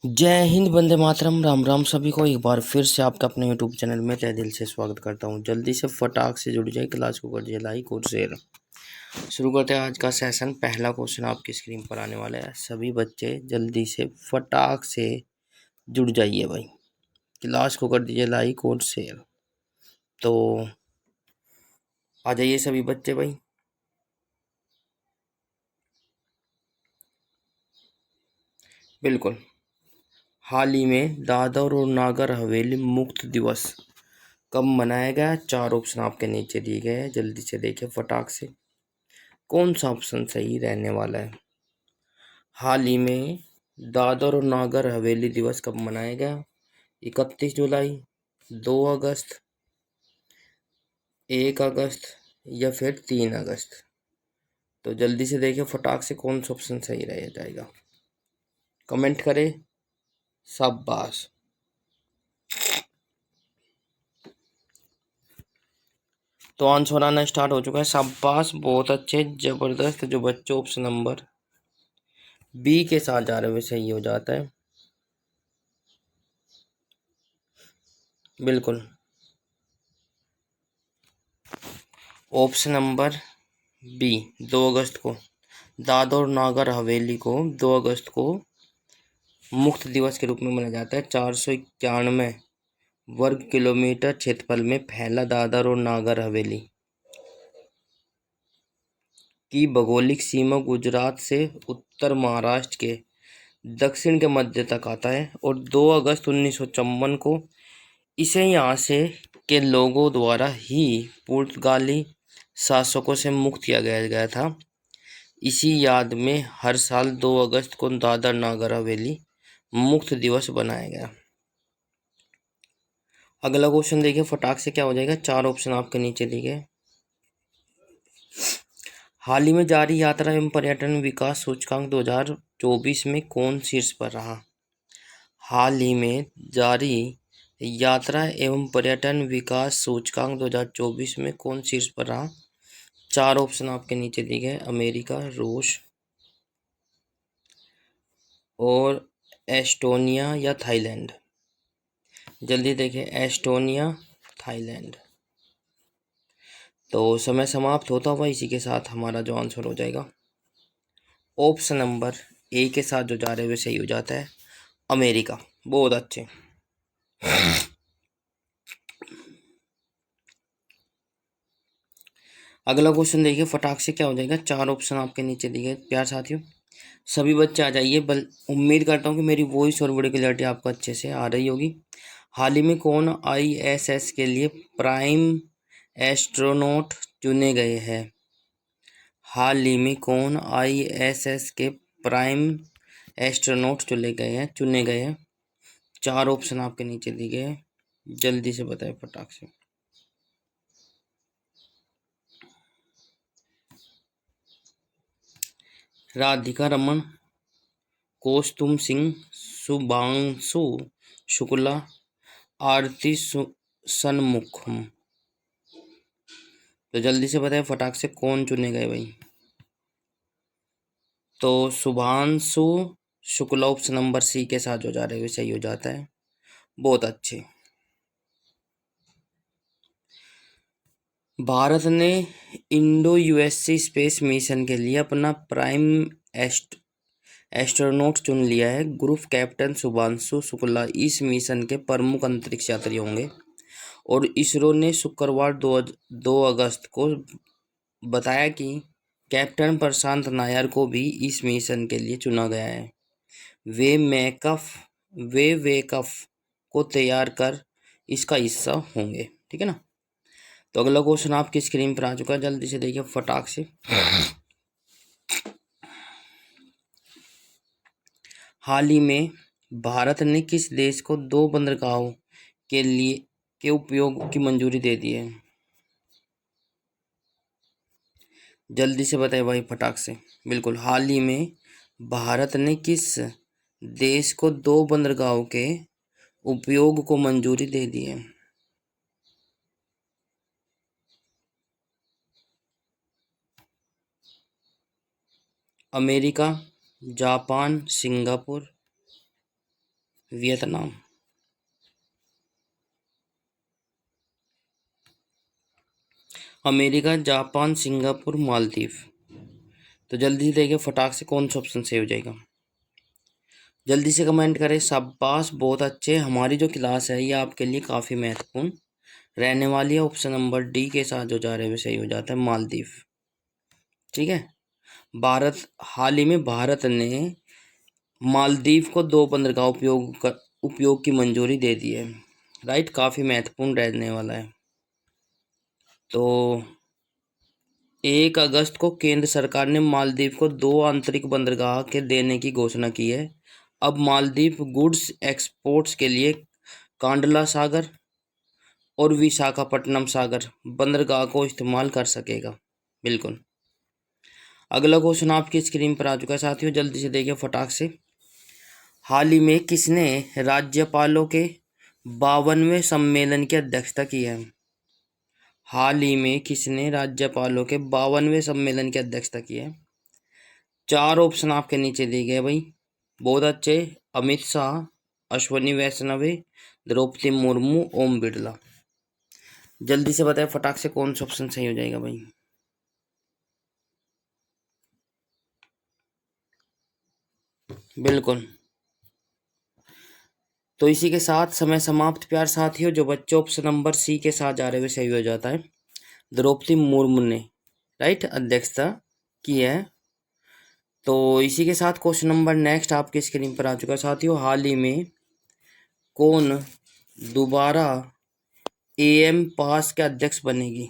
जय हिंद, वंदे मातरम। राम राम सभी को। एक बार फिर से आपका अपने यूट्यूब चैनल में तहे दिल से स्वागत करता हूं। जल्दी से फटाक से जुड़ जाए, क्लास को कर दीजिए लाइक और शेयर। शुरू करते हैं आज का सेशन। पहला क्वेश्चन आपकी स्क्रीन पर आने वाला है। सभी बच्चे जल्दी से फटाक से जुड़ जाइए भाई, क्लास को कर दीजिए लाइक और शेयर। तो आ जाइए सभी बच्चे भाई। बिल्कुल। हाल ही में दादर और नागर हवेली मुक्त दिवस कब मनाया गया? 4 ऑप्शन आपके नीचे दिए गए हैं, जल्दी से देखिए फटाक से कौन सा ऑप्शन सही रहने वाला है। हाल ही में दादर और नागर हवेली दिवस कब मनाया गया? 31 जुलाई, 2 अगस्त, 1 अगस्त या फिर 3 अगस्त। तो जल्दी से देखिए फटाक से कौन सा ऑप्शन सही रह जाएगा। कमेंट करें। शाबाश। तो आंसर आना स्टार्ट हो चुका है। शाबाश, बहुत अच्छे, जबरदस्त। जो बच्चे ऑप्शन नंबर बी के साथ जा रहे हुए सही हो जाता है। बिल्कुल। ऑप्शन नंबर बी, 2 अगस्त को दादर और नागर हवेली को 2 अगस्त को मुक्त दिवस के रूप में मनाया जाता है। 491 वर्ग किलोमीटर क्षेत्रफल में फैला दादर और नागर हवेली की भौगोलिक सीमा गुजरात से उत्तर महाराष्ट्र के दक्षिण के मध्य तक आता है और 2 अगस्त 1954 को इसे यहाँ से के लोगों द्वारा ही पुर्तगाली शासकों से मुक्त किया गया था। इसी याद में हर साल 2 अगस्त को दादर नागर हवेली मुक्त दिवस बनाया गया। अगला क्वेश्चन देखिए फटाक से क्या हो जाएगा। 4 ऑप्शन आपके नीचे दिए गए। हाल ही में जारी यात्रा एवं पर्यटन विकास सूचकांक 2024 में कौन शीर्ष पर रहा? हाल ही में जारी यात्रा एवं पर्यटन विकास सूचकांक 2024 में कौन शीर्ष पर रहा? 4 ऑप्शन आपके नीचे दिए गए। अमेरिका, रूस और एस्टोनिया या थाईलैंड। जल्दी देखिए, एस्टोनिया, थाईलैंड। तो समय समाप्त होता हुआ इसी के साथ हमारा जो आंसर हो जाएगा ऑप्शन नंबर ए के साथ जो जा रहे हुए सही हो जाता है, अमेरिका। बहुत अच्छे। अगला क्वेश्चन देखिए फटाक से क्या हो जाएगा। 4 ऑप्शन आपके नीचे दिए गए। प्यार साथियों, सभी बच्चे आ जाइए। उम्मीद करता हूँ कि मेरी वॉइस और वीडियो क्लैरिटी आपको अच्छे से आ रही होगी। हाल ही में कौन आईएसएस के लिए प्राइम एस्ट्रोनॉट चुने गए हैं? हाल ही में कौन आईएसएस के प्राइम एस्ट्रोनॉट चुने गए हैं? 4 ऑप्शन आपके नीचे दिए गए हैं, जल्दी से बताएं फटाक से। राधिका रमन, कौस्तुम सिंह, शुभांशु शुक्ला, आरती सनमुखम। तो जल्दी से बताएं फटाक से कौन चुने गए भाई। तो Shubhanshu Shukla option number C के साथ जो जा रहे हुए सही हो जाता है। बहुत अच्छे। भारत ने इंडो यूएससी स्पेस मिशन के लिए अपना प्राइम एस्ट्रोनॉट चुन लिया है। ग्रुप कैप्टन शुभांशु शुक्ला इस मिशन के प्रमुख अंतरिक्ष यात्री होंगे और इसरो ने शुक्रवार 2 अगस्त को बताया कि कैप्टन प्रशांत नायर को भी इस मिशन के लिए चुना गया है। वे वेकअप को तैयार कर इसका हिस्सा होंगे। ठीक है ना। तो अगला क्वेश्चन आपकी स्क्रीन पर आ चुका है, जल्दी से देखिए फटाक से। हाल ही में भारत ने किस देश को 2 बंदरगाहों के उपयोग की मंजूरी दे दी है? जल्दी से बताए भाई फटाक से। बिल्कुल, हाल ही में भारत ने किस देश को 2 बंदरगाहों के उपयोग को मंजूरी दे दी है? America, Japan, Singapore Vietnam. America, Japan, Singapore, Maldives. तो जल्दी से देखिए फटाक से कौन सा ऑप्शन सही हो जाएगा। जल्दी से कमेंट करें। शाबाश, बहुत अच्छे। हमारी जो क्लास है ये आपके लिए काफ़ी महत्वपूर्ण रहने वाली है। ऑप्शन नंबर डी के साथ जो जा रहे हैं वो सही हो जाता है, मालदीव। ठीक है। भारत, हाल ही में भारत ने मालदीव को 2 बंदरगाह उपयोग की मंजूरी दे दी है। राइट, काफ़ी महत्वपूर्ण रहने वाला है। तो 1 अगस्त को केंद्र सरकार ने मालदीव को 2 आंतरिक बंदरगाह के देने की घोषणा की है। अब मालदीव गुड्स एक्सपोर्ट्स के लिए कांडला सागर और विशाखापट्टनम सागर बंदरगाह को इस्तेमाल कर सकेगा। बिल्कुल। अगला क्वेश्चन आपकी स्क्रीन पर आ चुका है साथियों, जल्दी से देखिए फटाक से। हाल ही में किसने राज्यपालों के 52वें सम्मेलन की अध्यक्षता की है? हाल ही में किसने राज्यपालों के 52वें सम्मेलन की अध्यक्षता की है? 4 ऑप्शन आपके नीचे दिए गए भाई, बहुत अच्छे। अमित शाह, अश्वनी वैष्णव, द्रौपदी मुर्मू, ओम बिरला। जल्दी से बताएं फटाक से कौन सा ऑप्शन सही हो जाएगा भाई। बिल्कुल। तो इसी के साथ समय समाप्त प्यार साथियों। जो बच्चे ऑप्शन नंबर सी के साथ जा रहे हुए सही हो जाता है, द्रौपदी मुर्मू ने राइट अध्यक्षता की है। तो इसी के साथ क्वेश्चन नंबर नेक्स्ट आपकी स्क्रीन पर आ चुका है साथियों। हाल ही में कौन दोबारा एएम पास के अध्यक्ष बनेगी?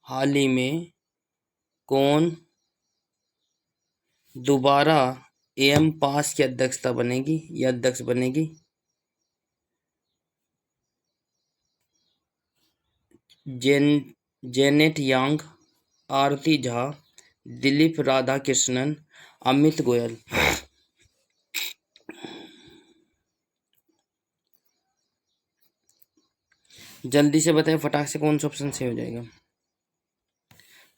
हाल ही में कौन दोबारा एएम पास की अध्यक्षता बनेगी या अध्यक्ष बनेगी? जेनेट यांग, आरती झा, दिलीप राधाकृष्णन, अमित गोयल। जल्दी से बताएं फटाक से कौन सा ऑप्शन सही हो जाएगा।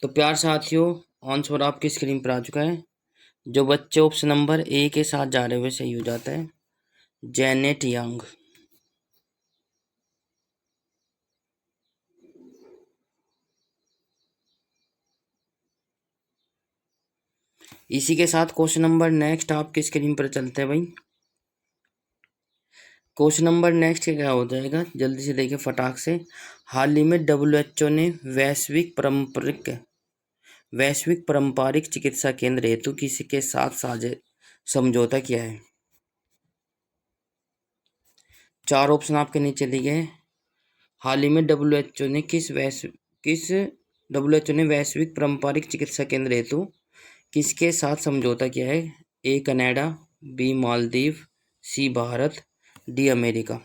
तो प्यार साथियों, आंसर आपकी स्क्रीन पर आ चुका है। जो बच्चे ऑप्शन नंबर ए के साथ जा रहे हुए सही हो जाता है, जेनेट यांग। इसी के साथ क्वेश्चन नंबर नेक्स्ट आपकी स्क्रीन पर चलते हैं भाई। क्वेश्चन नंबर नेक्स्ट क्या हो जाएगा, जल्दी से देखिए फटाक से। हाल ही में WHO ने वैश्विक पारंपरिक चिकित्सा केंद्र हेतु किसी के साथ साझे समझौता किया है? 4 ऑप्शन आपके नीचे दिए गए। हाल ही में WHO ने वैश्विक पारंपरिक चिकित्सा केंद्र हेतु किसके साथ समझौता किया है? A Canada, B Maldives, C Bharat, D America.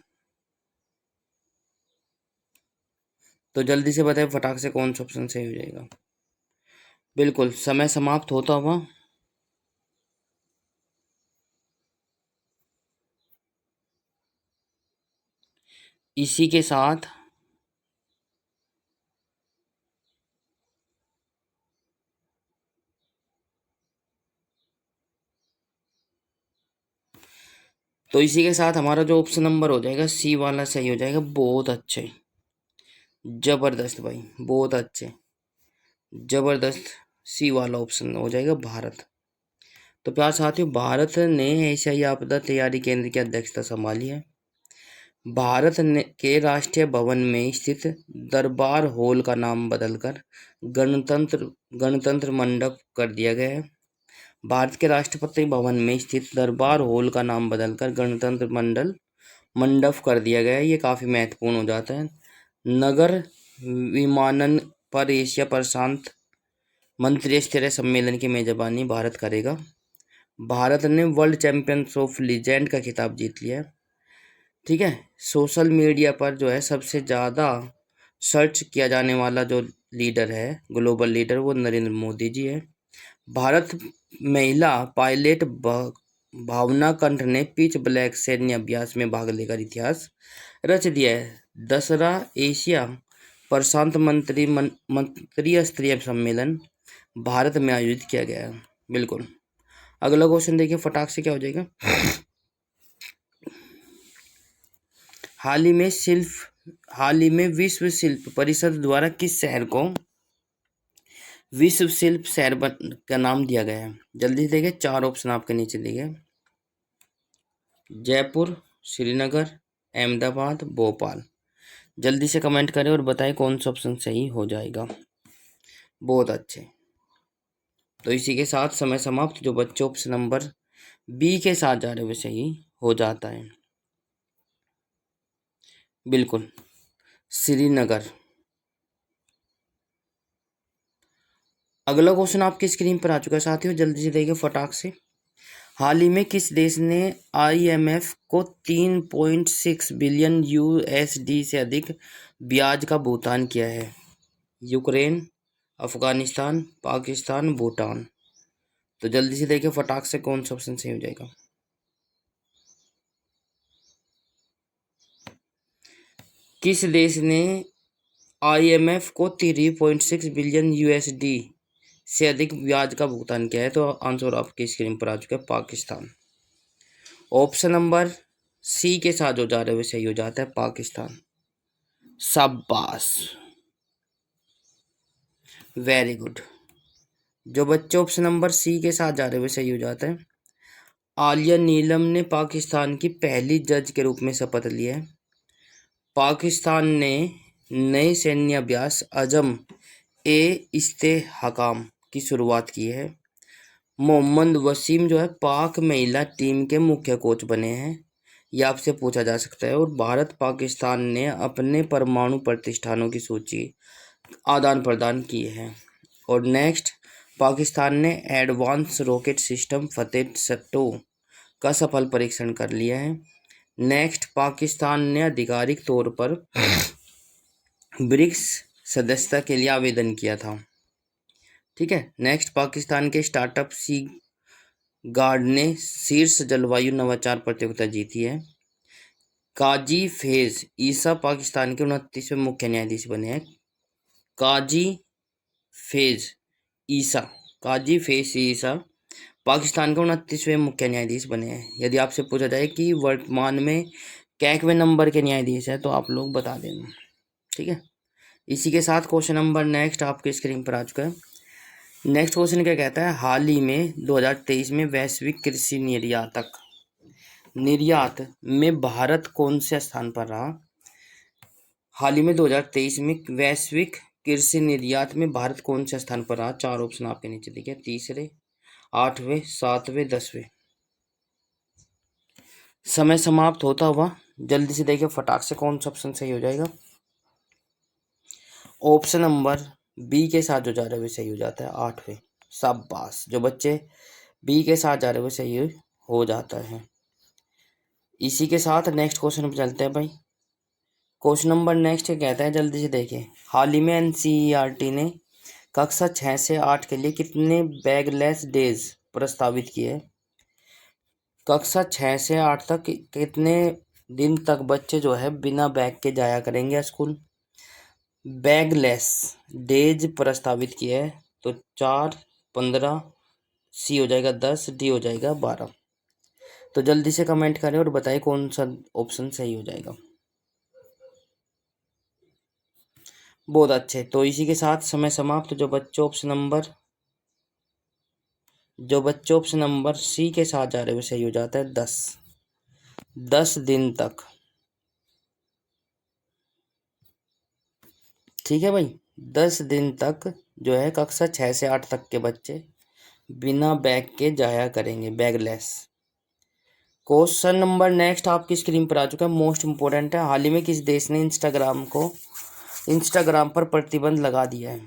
तो जल्दी से बताएं फटाक से कौन सा ऑप्शन सही हो जाएगा। बिल्कुल, समय समाप्त होता हुआ। इसी के साथ हमारा जो ऑप्शन नंबर हो जाएगा सी वाला सही हो जाएगा। बहुत अच्छे, जबरदस्त भाई, बहुत अच्छे, जबरदस्त। सी वाला ऑप्शन हो जाएगा भारत। तो प्यार साथियों, भारत ने एशियाई आपदा तैयारी केंद्र की अध्यक्षता संभाली है। भारत ने के राष्ट्रीय भवन में स्थित दरबार हॉल का नाम बदलकर गणतंत्र मंडप कर दिया गया है। भारत के राष्ट्रपति भवन में स्थित दरबार हॉल का नाम बदलकर गणतंत्र मंडप कर दिया गया है। ये काफ़ी महत्वपूर्ण हो जाता है। नगर विमानन पर एशिया प्रशांत मंत्रिस्तरीय सम्मेलन की मेजबानी भारत करेगा। भारत ने वर्ल्ड चैंपियंस ऑफ लीजेंड का खिताब जीत लिया है। ठीक है। सोशल मीडिया पर जो है सबसे ज़्यादा सर्च किया जाने वाला जो लीडर है, ग्लोबल लीडर, वो नरेंद्र मोदी जी है। भारत महिला पायलट भावना कंठ ने पिच ब्लैक सैन्य अभ्यास में भाग लेकर इतिहास रच दिया है। 10वां एशिया प्रशांत मंत्री स्तरीय सम्मेलन भारत में आयोजित किया गया है। बिल्कुल। अगला क्वेश्चन देखिए फटाक से क्या हो जाएगा। हाल ही में विश्व शिल्प परिषद द्वारा किस शहर को विश्व शिल्प शहर का नाम दिया गया है? जल्दी से देखिए, 4 ऑप्शन आपके नीचे दिए गए। जयपुर, श्रीनगर, अहमदाबाद, भोपाल। जल्दी से कमेंट करें और बताएं कौन सा ऑप्शन सही हो जाएगा। बहुत अच्छे। तो इसी के साथ समय समाप्त। जो बच्चे ऑप्शन नंबर बी के साथ जा रहे हुए सही हो जाता है। बिल्कुल, श्रीनगर। अगला क्वेश्चन आपकी स्क्रीन पर आ चुका है साथियों, जल्दी से देखिए फटाक से। हाल ही में किस देश ने आईएमएफ को 3.6 बिलियन यूएसडी से अधिक ब्याज का भुगतान किया है? यूक्रेन, अफगानिस्तान, पाकिस्तान, भूटान। तो जल्दी से देखिए फटाक से कौन सा ऑप्शन सही हो जाएगा। किस देश ने आईएमएफ को 3.6 बिलियन यूएसडी से अधिक ब्याज का भुगतान किया है? तो आंसर आपकी स्क्रीन पर आ चुका है, पाकिस्तान। ऑप्शन नंबर सी के साथ जो जा रहे हुए सही हो जाता है, पाकिस्तान। शाबाश, वेरी गुड। जो बच्चे ऑप्शन नंबर सी के साथ जा रहे हुए सही हो जाता है। आलिया नीलम ने पाकिस्तान की पहली जज के रूप में शपथ लिया है। पाकिस्तान ने नए सैन्य अभ्यास अजम ए इस्तेहकाम की शुरुआत की है। मोहम्मद वसीम जो है पाक महिला टीम के मुख्य कोच बने हैं, यह आपसे पूछा जा सकता है। और भारत पाकिस्तान ने अपने परमाणु प्रतिष्ठानों की सूची आदान प्रदान की है। और नेक्स्ट, पाकिस्तान ने एडवांस रॉकेट सिस्टम फतेह 2 का सफल परीक्षण कर लिया है। नेक्स्ट, पाकिस्तान ने आधिकारिक तौर पर ब्रिक्स सदस्यता के लिए आवेदन किया था। ठीक है। नेक्स्ट, पाकिस्तान के स्टार्टअप सी गार्ड ने शीर्ष जलवायु नवाचार प्रतियोगिता जीती है। काजी फैज ईसा पाकिस्तान के 29वें मुख्य न्यायाधीश बने हैं। काजी फैज ईसा पाकिस्तान के 29वें मुख्य न्यायाधीश बने हैं। यदि आपसे पूछा जाए कि वर्तमान में कैकवें नंबर के न्यायाधीश है, तो आप लोग बता देना। ठीक है। इसी के साथ क्वेश्चन नंबर नेक्स्ट आपके स्क्रीन पर आ चुका है। नेक्स्ट क्वेश्चन क्या कहता है? हाल ही में 2023 में वैश्विक कृषि निर्यात में भारत कौन से स्थान पर रहा? हाल ही में 2023 में वैश्विक कृषि निर्यात में भारत कौन से स्थान पर रहा? 4 ऑप्शन आपके नीचे दिखे, तीसरे, 8वें, 7वें, 10वें। समय समाप्त होता हुआ। जल्दी से देखिए फटाक से कौन सा ऑप्शन सही हो जाएगा। ऑप्शन नंबर बी के साथ जो जा रहे हुए सही हो जाता है, 8वें। शाबाश, जो बच्चे बी के साथ जा रहे हुए सही हो जाता है। इसी के साथ नेक्स्ट क्वेश्चन पर चलते हैं भाई। क्वेश्चन नंबर नेक्स्ट कहता है, जल्दी से देखिए। हाल ही में एनसीईआरटी ने कक्षा 6 से 8 के लिए कितने बैगलेस डेज प्रस्तावित किए? कक्षा 6 से 8 तक कितने दिन तक बच्चे जो है बिना बैग के जाया करेंगे स्कूल? बैगलेस डेज प्रस्तावित किए है। तो 4, 15, सी हो जाएगा 10, डी हो जाएगा 12। तो जल्दी से कमेंट करें और बताएं कौन सा ऑप्शन सही हो जाएगा। बहुत अच्छे। तो इसी के साथ समय समाप्त। जो बच्चे ऑप्शन नंबर सी के साथ जा रहे हुए सही हो जाता है, 10 दिन तक। ठीक है भाई, 10 दिन तक जो है कक्षा 6 से 8 तक के बच्चे बिना बैग के जाया करेंगे, बैगलेस। क्वेश्चन नंबर नेक्स्ट आपकी स्क्रीन पर आ चुका है, मोस्ट इंपोर्टेंट है। हाल ही में किस देश ने इंस्टाग्राम पर प्रतिबंध लगा दिया है?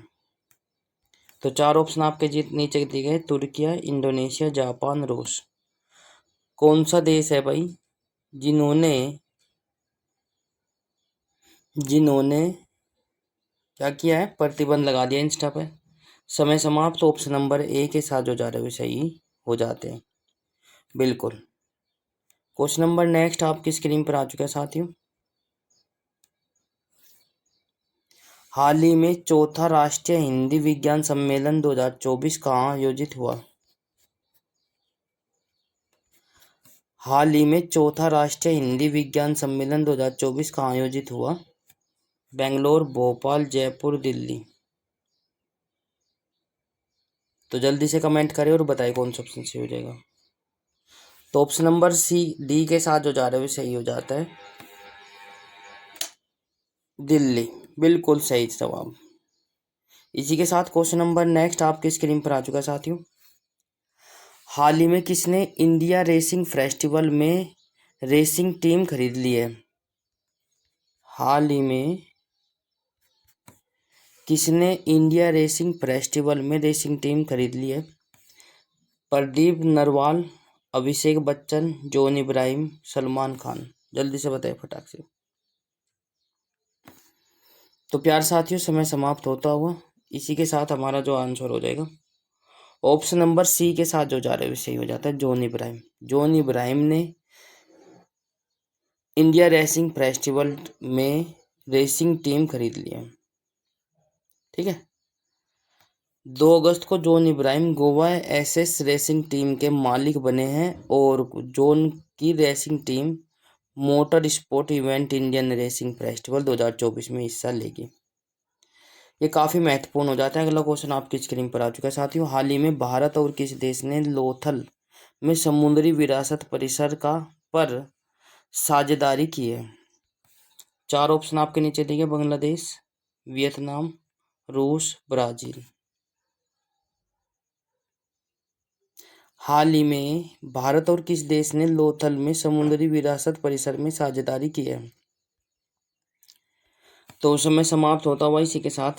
तो 4 ऑप्शन आपके नीचे दिए गए, तुर्किया, इंडोनेशिया, जापान, रूस। कौन सा देश है भाई जिन्होंने क्या किया है? प्रतिबंध लगा दिया इंस्टा पे। समय समाप्त। ऑप्शन नंबर ए के साथ जो जा रहे हैं सही हो जाते हैं। बिल्कुल। क्वेश्चन नंबर नेक्स्ट आपकी स्क्रीन पर आ चुका है साथियों। हाल ही में चौथा राष्ट्रीय हिंदी विज्ञान सम्मेलन 2024 कहाँ आयोजित हुआ? हाल ही में चौथा राष्ट्रीय हिंदी विज्ञान सम्मेलन 2024 कहाँ आयोजित हुआ? बेंगलोर, भोपाल, जयपुर, दिल्ली। तो जल्दी से कमेंट करें और बताइए कौन सा ऑप्शन सही हो जाएगा। तो ऑप्शन नंबर सी, डी के साथ जो जा रहे हैं सही हो जाता है, दिल्ली। बिल्कुल सही जवाब। इसी के साथ क्वेश्चन नंबर नेक्स्ट आपके स्क्रीन पर आ चुका है साथियों। हाल ही में किसने इंडिया रेसिंग फेस्टिवल में रेसिंग टीम खरीद ली है? हाल ही में किसने इंडिया रेसिंग फेस्टिवल में रेसिंग टीम खरीद ली है? प्रदीप नरवाल, अभिषेक बच्चन, जॉन इब्राहिम, सलमान खान। जल्दी से बताइए फटाक से। तो प्यार साथियों, समय समाप्त होता हुआ इसी के साथ हमारा जो आंसर हो जाएगा ऑप्शन नंबर सी के साथ जो जा रहे हैं सही हो जाता है, जॉन इब्राहिम। जॉन इब्राहिम ने इंडिया रेसिंग फेस्टिवल में रेसिंग टीम खरीद ली है। ठीक है। 2 अगस्त को John Ibrahim Goa SS racing team के मालिक बने हैं और जॉन की racing team motor sport event Indian racing festival 2024 में हिस्सा लेगी। ये काफ़ी महत्वपूर्ण हो जाता है। अगला क्वेश्चन आपकी स्क्रीन पर आ चुका है साथियों। हाल ही में भारत और किस देश ने लोथल में समुद्री विरासत परिसर का पर साझेदारी की है? 4 ऑप्शन आपके नीचे दिए गए, बांग्लादेश, वियतनाम, रूस, ब्राज़ील। हाल ही में भारत और किस देश ने लोथल में समुद्री विरासत परिसर में साझेदारी की है? तो समय समाप्त होता हुआ इसी के साथ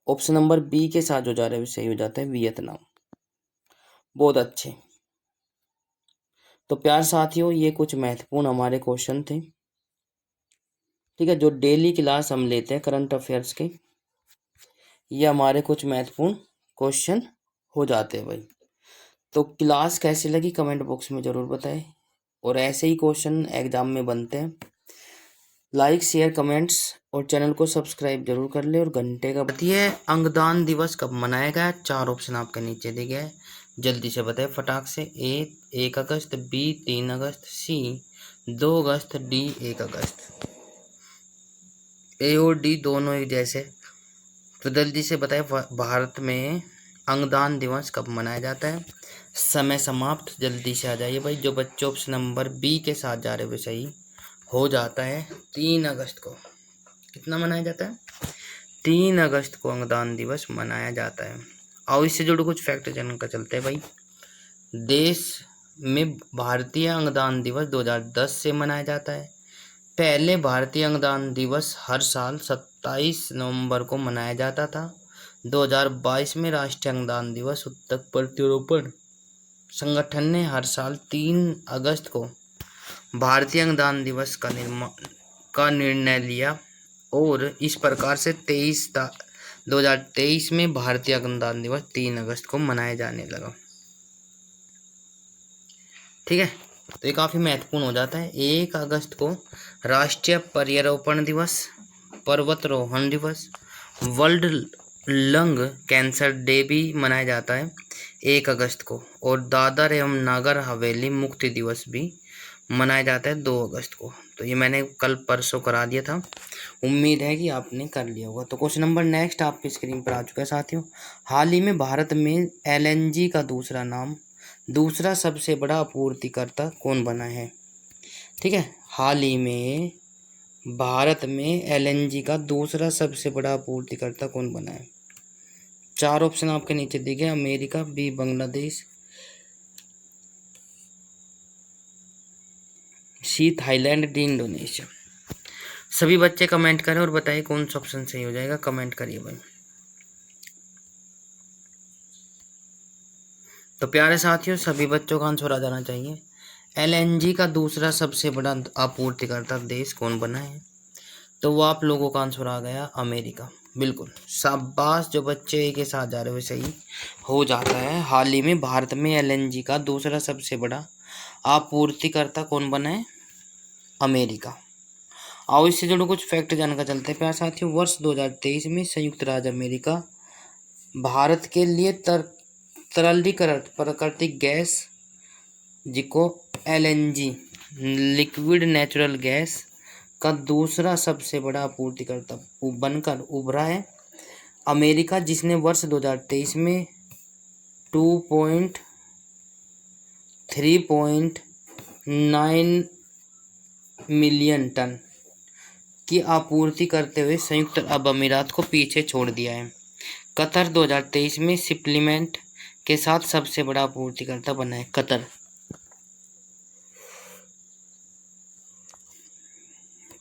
ऑप्शन नंबर बी के साथ जो जा रहे हैं सही हो जाता है, वियतनाम। बहुत अच्छे। तो प्यार साथियों, ये कुछ महत्वपूर्ण हमारे क्वेश्चन थे। ठीक है, जो डेली क्लास हम लेते हैं करंट अफेयर्स के, ये हमारे कुछ महत्वपूर्ण क्वेश्चन हो जाते हैं भाई। तो क्लास कैसी लगी कमेंट बॉक्स में ज़रूर बताएं और ऐसे ही क्वेश्चन एग्जाम में बनते हैं। लाइक, शेयर, कमेंट्स और चैनल को सब्सक्राइब जरूर कर ले और घंटे का बताइए। अंगदान दिवस कब मनाया गया? 4 ऑप्शन आपके नीचे दिए गए, जल्दी से बताएं फटाक से। ए 1 अगस्त, बी 3 अगस्त, सी 2 अगस्त, डी 1 अगस्त। ए और डी दोनों एक जैसे, तो जल्दी से बताएं भारत में अंगदान दिवस कब मनाया जाता है? समय समाप्त। जल्दी से आ जाइए भाई। जो बच्चे ऑप्शन नंबर बी के साथ जा रहे हुए सही हो जाता है, 3 अगस्त को। कितना मनाया जाता है? 3 अगस्त को अंगदान दिवस मनाया जाता है। और इससे जुड़े कुछ फैक्ट जानकर चलते हैं भाई। देश में भारतीय अंगदान दिवस 2010 से मनाया जाता है। पहले भारतीय अंगदान दिवस हर साल 27 नवंबर को मनाया जाता था। 2022 में राष्ट्रीय अंगदान दिवस उत्तक प्रत्यारोपण संगठन ने हर साल 3 अगस्त को भारतीय अंगदान दिवस का निर्णय लिया और इस प्रकार से 2023 में भारतीय अंगदान दिवस 3 अगस्त को मनाया जाने लगा। ठीक है, तो ये काफ़ी महत्वपूर्ण हो जाता है। 1 अगस्त को राष्ट्रीय पर्यावरण दिवस, पर्वतारोहण दिवस, वर्ल्ड लंग कैंसर डे भी मनाया जाता है 1 अगस्त को, और दादर एवं नागर हवेली मुक्ति दिवस भी मनाया जाता है 2 अगस्त को। तो ये मैंने कल परसों करा दिया था, उम्मीद है कि आपने कर लिया होगा। तो क्वेश्चन नंबर नेक्स्ट आपकी स्क्रीन पर आ चुका है साथियों। हाल ही में भारत में एलएनजी का दूसरा सबसे बड़ा आपूर्तिकर्ता कौन बना है? ठीक है, हाल ही में भारत में एलएनजी का दूसरा सबसे बड़ा आपूर्तिकर्ता कौन बना है? 4 ऑप्शन आपके नीचे दिए गए, America, B Bangladesh, C Thailand, D Indonesia. सभी बच्चे कमेंट करें और बताइए कौन सा ऑप्शन सही हो जाएगा। कमेंट करिए भाई। तो प्यारे साथियों, सभी बच्चों का आंसर आ जाना चाहिए। एलएनजी का दूसरा सबसे बड़ा आपूर्तिकर्ता देश कौन बना है? तो वो आप लोगों का आंसर आ गया, अमेरिका। बिल्कुल शाबाश। जो बच्चे के साथ जा रहे हो सही हो जाता है। हाल ही में भारत में एलएनजी का दूसरा सबसे बड़ा आपूर्तिकर्ता कौन बना है? अमेरिका। आओ इससे जुड़े कुछ फैक्ट जानकर चलते हैं प्यारे साथियों। वर्ष 2023 में संयुक्त राज्य अमेरिका भारत के लिए तरलीकरण प्राकृतिक गैस जिको एलएनजी लिक्विड नेचुरल गैस का दूसरा सबसे बड़ा आपूर्तिकर्ता बनकर उभरा है अमेरिका, जिसने वर्ष 2023 में 3.9 मिलियन टन की आपूर्ति करते हुए संयुक्त अरब अमीरात को पीछे छोड़ दिया है। कतर 2023 में सप्लीमेंट के साथ सबसे बड़ा आपूर्तिकर्ता बना है। कतर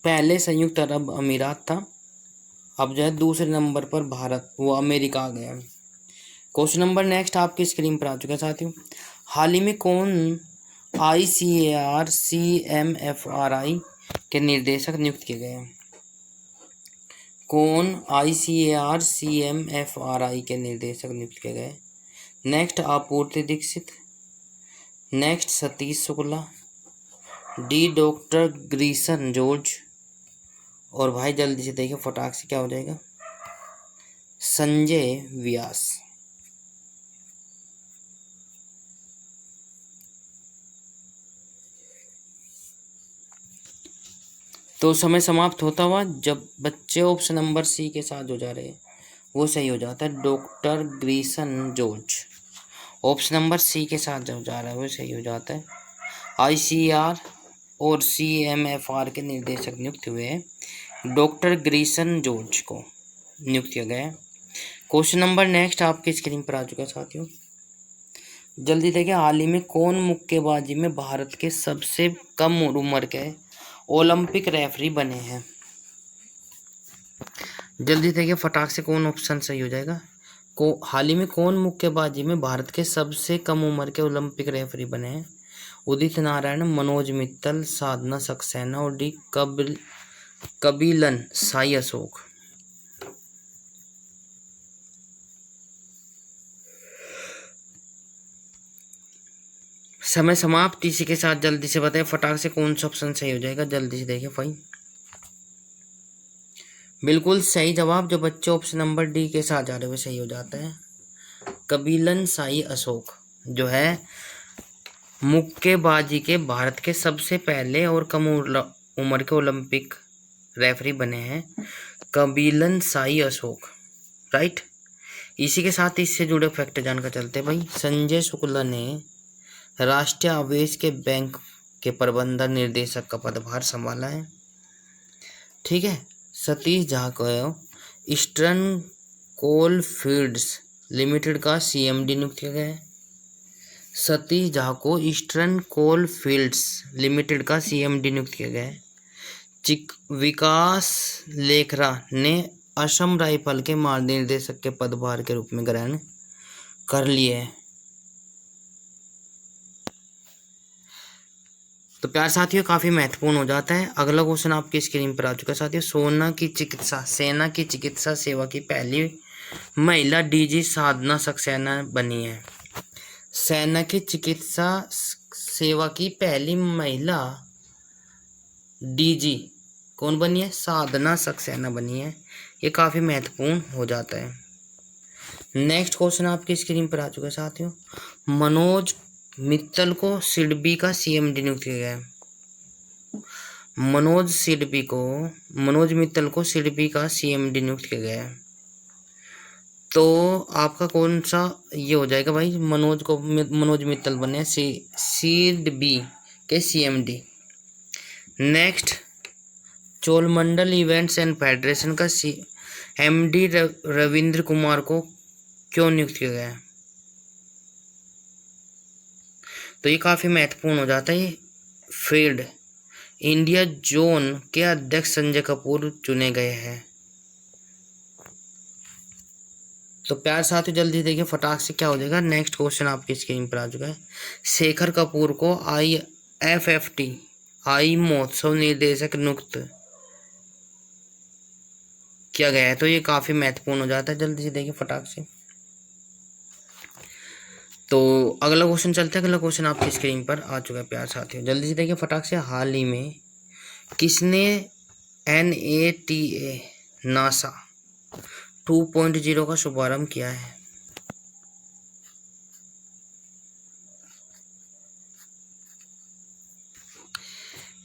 पहले संयुक्त अरब अमीरात था, अब जो है दूसरे नंबर पर भारत वो अमेरिका आ गया। क्वेश्चन नंबर नेक्स्ट आपकी स्क्रीन पर आ चुका है साथियों। हाल ही में कौन ICAR CMFRI के निर्देशक नियुक्त किए गए हैं? कौन ICAR CMFRI के निर्देशक नियुक्त किए गए? Next Apurti Dikshit, next Satish Shukla, D doctor Greeson George, और भाई जल्दी से देखिए फटाक से क्या हो जाएगा, संजय व्यास। तो समय समाप्त होता हुआ जब बच्चे ऑप्शन नंबर सी के साथ जो जा रहे हैं वो सही हो जाता है, doctor Greeson George. Option number C के साथ जो जा रहा है वो सही हो जाता है। ICAR और CMFR के निर्देशक नियुक्त हुए हैं, डॉक्टर ग्रीसन जॉर्ज को नियुक्त किया गया है। क्वेश्चन नंबर नेक्स्ट आपकी स्क्रीन पर आ चुका है साथियों, जल्दी देखिए। हाल ही में कौन मुक्केबाजी में भारत के सबसे कम उम्र के ओलंपिक रेफरी बने हैं? जल्दी देखिए फटाक से कौन ऑप्शन सही हो जाएगा। हाल ही में कौन मुक्केबाजी में भारत के सबसे कम उम्र के ओलंपिक रेफरी बने हैं? उदित नारायण, मनोज मित्तल, साधना सक्सेना और डी कबिलन साई अशोक। समय समाप्त। इसी के साथ जल्दी से बताएं फटाक से कौन सा ऑप्शन सही हो जाएगा। जल्दी से देखिए भाई, बिल्कुल सही जवाब जो बच्चे ऑप्शन नंबर डी के साथ जा रहे हुए सही हो जाता है, कबिलन साई अशोक जो है मुक्केबाजी के भारत के सबसे पहले और कम उम्र के ओलंपिक रेफरी बने हैं, कबिलन साई अशोक, राइट। इसी के साथ इससे जुड़े फैक्ट जानकर चलते हैं भाई। संजय शुक्ला ने राष्ट्रीय आवेश के बैंक के प्रबंधन निर्देशक का पदभार संभाला है, ठीक है। सतीश झा को ईस्टर्न कोल फील्ड्स लिमिटेड का CMD नियुक्त किया गया है। सतीश झा को ईस्टर्न कोल फील्ड्स लिमिटेड का CMD नियुक्त किया गया है। विकास लेखरा ने असम राइफल के महानिदेशक के पदभार के रूप में ग्रहण कर लिए है। तो प्यार साथियों काफ़ी महत्वपूर्ण हो जाता है। अगला क्वेश्चन आपकी स्क्रीन पर आ चुका है साथियों। सेना की चिकित्सा सेवा की पहली महिला DG साधना सक्सेना बनी है। सेना की चिकित्सा सेवा की पहली महिला DG कौन बनी है? साधना सक्सेना बनी है। ये काफ़ी महत्वपूर्ण हो जाता है। नेक्स्ट क्वेश्चन आपकी स्क्रीन पर आ चुका है साथियों। मनोज मित्तल को सिडबी का CMD नियुक्त किया गया है। मनोज मित्तल को सिडबी का CMD नियुक्त किया गया है। तो आपका कौन सा ये हो जाएगा भाई? मनोज मित्तल बने सिडबी के CMD। Next Cholamandal events and federation का MD रविंद्र कुमार को क्यों नियुक्त किया गया है? तो ये काफ़ी महत्वपूर्ण हो जाता है। फील्ड इंडिया जोन के अध्यक्ष संजय कपूर चुने गए हैं। तो प्यार साथियों जल्दी देखिए फटाक से क्या हो जाएगा। नेक्स्ट क्वेश्चन आपकी स्क्रीन पर आ चुका है। शेखर कपूर को IFFT महोत्सव निर्देशक नियुक्त किया गया है। तो ये काफ़ी महत्वपूर्ण हो जाता है। जल्दी से देखिए फटाक से। तो अगला क्वेश्चन चलते हैं। अगला क्वेश्चन आपकी स्क्रीन पर आ चुका है प्यार साथियों, जल्दी से देखिए फटाक से। हाल ही में किसने NATA नासा 2.0 का शुभारंभ किया है?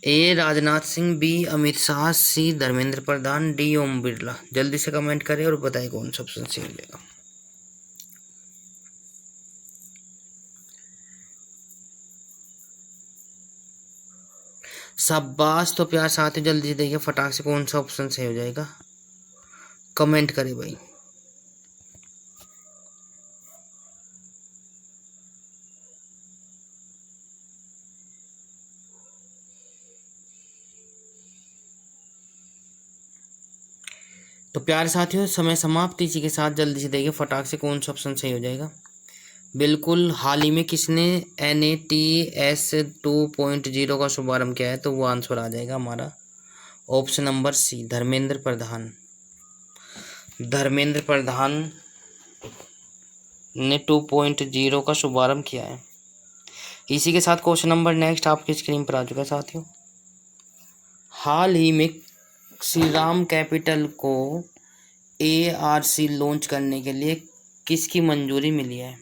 ए राजनाथ सिंह, बी अमित शाह, सी धर्मेंद्र प्रधान, डी ओम बिरला। जल्दी से कमेंट करें और बताइए कौन सा ऑप्शन सही हो जाएगा। शाबाश। तो प्यार साथियों जल्दी से देखिए फटाक से कौन सा ऑप्शन सही हो जाएगा, कमेंट करें भाई। तो प्यार साथियों समय समाप्त। इसी के साथ जल्दी से देखिए फटाक से कौन सा ऑप्शन सही हो जाएगा। बिल्कुल, हाल ही में किसने NATS 2.0 का शुभारंभ किया है, तो वो आंसर आ जाएगा हमारा ऑप्शन नंबर सी, धर्मेंद्र प्रधान। धर्मेंद्र प्रधान ने 2.0 का शुभारंभ किया है। इसी के साथ क्वेश्चन नंबर नेक्स्ट आपकी स्क्रीन पर आ चुका है साथियों। हाल ही में श्री राम कैपिटल को ARC लॉन्च करने के लिए किसकी मंजूरी मिली है?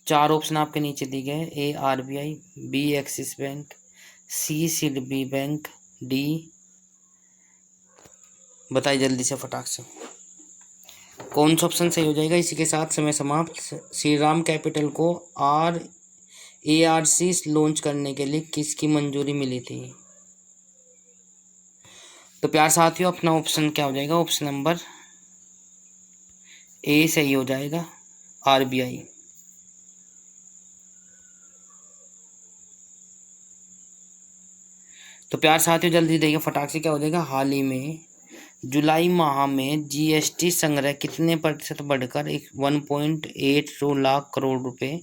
4 ऑप्शन आपके नीचे दिए गए। A RBI, B axis bank, C CDB bank, D बताइए जल्दी से फटाक से कौन सा ऑप्शन सही हो जाएगा। इसी के साथ समय समाप्त। श्री राम कैपिटल को ARC लॉन्च करने के लिए किसकी मंजूरी मिली थी? तो प्यार साथियों अपना ऑप्शन क्या हो जाएगा? ऑप्शन नंबर A सही हो जाएगा, RBI। तो प्यार साथियों जल्दी देखिए फटाक से क्या हो जाएगा। हाल ही में जुलाई माह में GST संग्रह कितने प्रतिशत बढ़कर 1.82 लाख करोड़ रुपए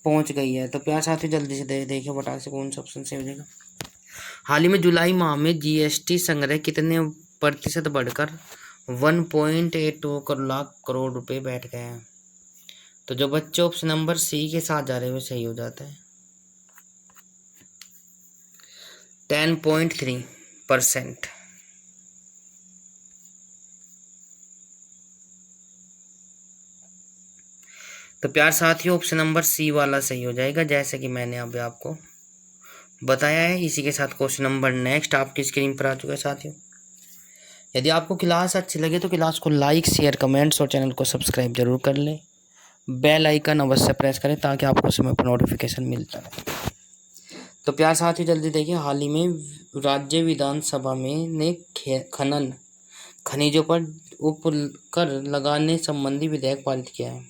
पहुंच गई है? तो प्यार साथियों जल्दी से देखिए फटाक से कौन सा ऑप्शन सही हो जाएगा। हाल ही में जुलाई माह में GST संग्रह कितने प्रतिशत बढ़कर 1.82 लाख करोड़ रुपए बैठ गए हैं? तो जो बच्चे ऑप्शन नंबर सी के साथ जा रहे हैं वो सही हो जाता है, 10.3%। तो प्यार साथियों ऑप्शन नंबर सी वाला सही हो जाएगा, जैसे कि मैंने अभी आपको बताया है। इसी के साथ क्वेश्चन नंबर नेक्स्ट आपकी स्क्रीन पर आ चुका है साथियों। यदि आपको क्लास अच्छी लगे तो क्लास को लाइक, शेयर, कमेंट्स और चैनल को सब्सक्राइब जरूर कर लें। बेल आइकन अवश्य प्रेस करें ताकि आपको समय पर नोटिफिकेशन मिलता रहे। तो प्यार साथियों जल्दी देखिए, हाल ही में राज्य विधानसभा में ने खनन खनिजों पर उपकर लगाने संबंधी विधेयक पारित किया है।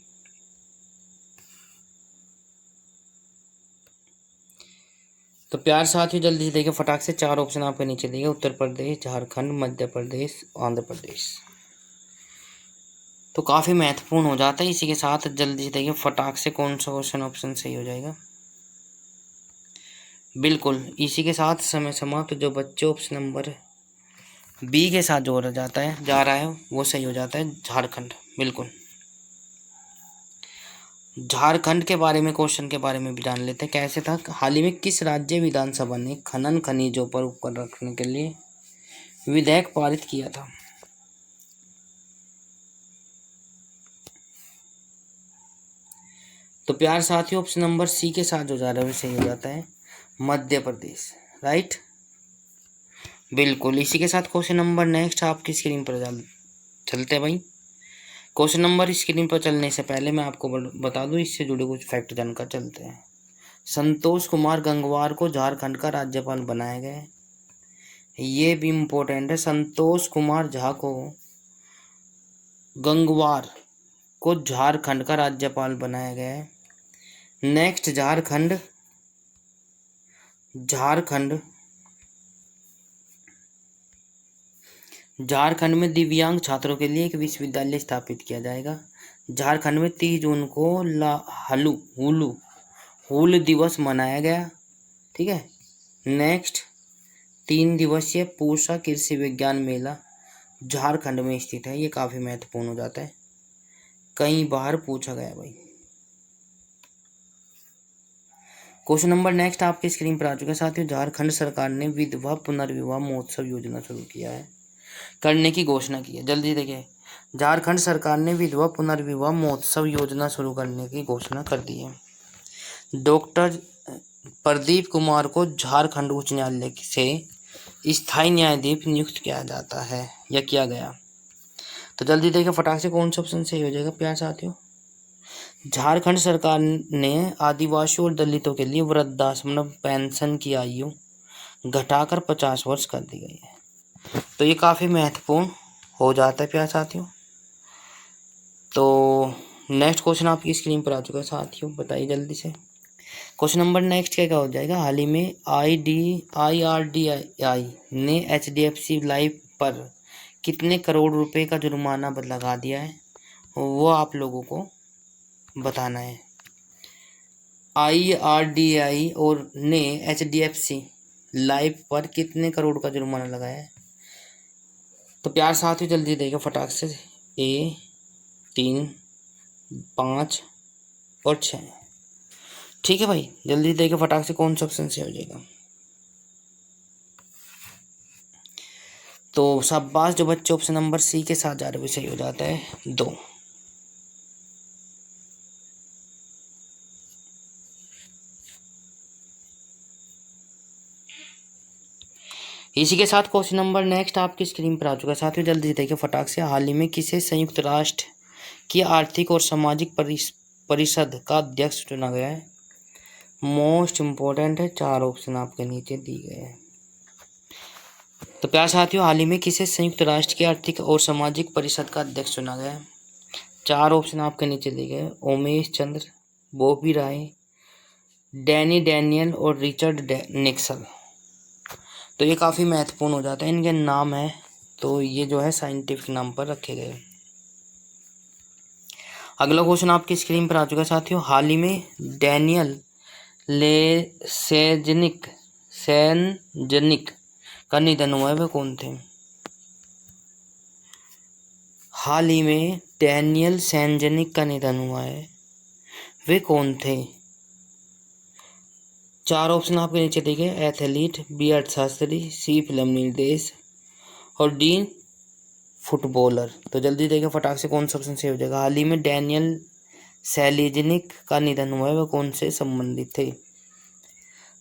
तो प्यार साथियों जल्दी से देखिए फटाक से 4 ऑप्शन आपके नीचे दिए, उत्तर प्रदेश, झारखंड, मध्य प्रदेश, आंध्र प्रदेश। तो काफ़ी महत्वपूर्ण हो जाता है। इसी के साथ जल्दी से देखिए फटाक से कौन सा क्वेश्चन ऑप्शन सही हो जाएगा। बिल्कुल, इसी के साथ समय समाप्त। जो बच्चे ऑप्शन नंबर बी के साथ जोड़ा जा रहा है वो सही हो जाता है, झारखंड। बिल्कुल, झारखंड के बारे में क्वेश्चन के बारे में भी जान लेते हैं कैसे था। हाल ही में किस राज्य विधानसभा ने खनन खनिजों पर उपकर रखने के लिए विधेयक पारित किया था? तो प्यार साथियों ऑप्शन नंबर सी के साथ जो जा रहा है वो सही हो जाता है, मध्य प्रदेश। राइट, बिल्कुल। इसी के साथ क्वेश्चन नंबर नेक्स्ट आपकी स्क्रीन पर चलते हैं भाई। क्वेश्चन नंबर स्क्रीन पर चलने से पहले मैं आपको बता दूं, इससे जुड़े कुछ फैक्ट जानकर चलते हैं। संतोष कुमार गंगवार को झारखंड का राज्यपाल बनाया गया है, ये भी इम्पोर्टेंट है। संतोष कुमार झा को गंगवार को झारखंड का राज्यपाल बनाया गया है। नेक्स्ट, झारखंड झारखंड में दिव्यांग छात्रों के लिए एक विश्वविद्यालय स्थापित किया जाएगा। झारखंड में 30 जून को हूल दिवस मनाया गया। ठीक है। नेक्स्ट, 3 दिवसीय पूसा कृषि विज्ञान मेला झारखंड में स्थित है, ये काफ़ी महत्वपूर्ण हो जाता है, कई बार पूछा गया भाई। क्वेश्चन नंबर नेक्स्ट आपकी स्क्रीन पर आ चुका है साथियों। झारखंड सरकार ने विधवा पुनर्विवाह महोत्सव योजना शुरू किया है, करने की घोषणा की है। जल्दी देखिए, झारखंड सरकार ने विधवा पुनर्विवाह महोत्सव योजना शुरू करने की घोषणा कर दी है। डॉक्टर प्रदीप कुमार को झारखंड उच्च न्यायालय से स्थायी न्यायाधीश नियुक्त किया जाता है या किया गया? तो जल्दी देखिए फटाक से कौन सा ऑप्शन सही हो जाएगा प्यार साथियों। झारखंड सरकार ने आदिवासियों और दलितों के लिए वृद्धाश्रम पेंशन की आयु घटाकर 50 वर्ष कर दी गई है। तो ये काफ़ी महत्वपूर्ण हो जाता है प्यार साथियों। तो नेक्स्ट क्वेश्चन आपकी स्क्रीन पर आ चुका है साथियों, बताइए जल्दी से। क्वेश्चन नंबर नेक्स्ट क्या हो जाएगा। हाल ही में IRDAI ने HDFC लाइफ पर कितने करोड़ रुपए का जुर्माना लगा दिया है, वो आप लोगों को बताना है। IRDAI और ने HDFC लाइफ पर कितने करोड़ का जुर्माना लगाया है? तो प्यार साथियों जल्दी देगा फटाक से। 1, 3, 5 और 6। ठीक है भाई, जल्दी देगा फटाक से कौन सा ऑप्शन से हो जाएगा। तो शाबाश, जो बच्चे ऑप्शन नंबर सी के साथ जा रहे हो सही हो जाता है 2। इसी के साथ क्वेश्चन नंबर नेक्स्ट आपकी स्क्रीन पर आ चुका है साथियों, जल्दी से देखिए फटाक से। हाल ही में किसे संयुक्त राष्ट्र की आर्थिक और सामाजिक परिषद का अध्यक्ष चुना गया है? मोस्ट इम्पोर्टेंट है, 4 ऑप्शन आपके नीचे दिए गए हैं। तो प्यार साथियों, हाल ही में किसे संयुक्त राष्ट्र की आर्थिक और सामाजिक परिषद का अध्यक्ष चुना गया है? 4 ऑप्शन आपके नीचे दिए गए। उमेश चंद्र, बॉबी राय, डैनी डैनियल और रिचर्ड निक्सन। तो ये काफ़ी महत्वपूर्ण हो जाता है, इनके नाम है तो ये जो है साइंटिफिक नाम पर रखे गए। अगला क्वेश्चन आपकी स्क्रीन पर आ चुका है साथियों। हाल ही में डैनियल सेजनिक का निधन हुआ है, वे कौन थे? हाल ही में डैनियल सेंजनिक का निधन हुआ है, वे कौन थे? 4 ऑप्शन आपके नीचे दिए गए। एथलीट, बी अर्थशास्त्री, सी फिल्म निर्देशक और डी फुटबॉलर। तो जल्दी देखिए फटाक से कौन सा ऑप्शन सही हो जाएगा। हाल ही में डैनियल सेलिजनिक का निधन हुआ है, वह कौन से संबंधित थे?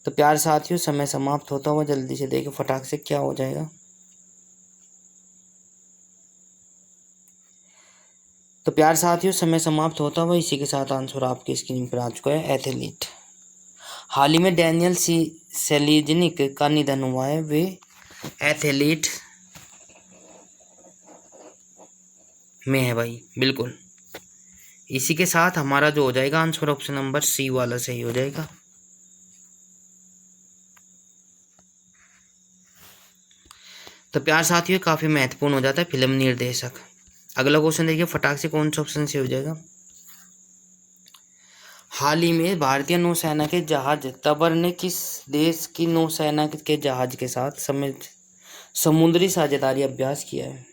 तो प्यार साथियों समय समाप्त होता हुआ, जल्दी से देखिए फटाक से क्या हो जाएगा। तो प्यार साथियों समय समाप्त होता हुआ, इसी के साथ आंसर आपकी स्क्रीन पर आ चुका है एथलीट। हाल ही में डैनियल सेलिजनिक का निधन हुआ है, वे एथलीट में है भाई, बिल्कुल। इसी के साथ हमारा जो हो जाएगा आंसर ऑप्शन नंबर सी वाला सही हो जाएगा। तो प्यार साथियों काफ़ी महत्वपूर्ण हो जाता है फिल्म निर्देशक। अगला क्वेश्चन देखिए फटाक से कौन सा ऑप्शन से हो जाएगा। हाल ही में भारतीय नौसेना के जहाज तबर ने किस देश की नौसेना के जहाज के साथ समुद्री साझेदारी अभ्यास किया है?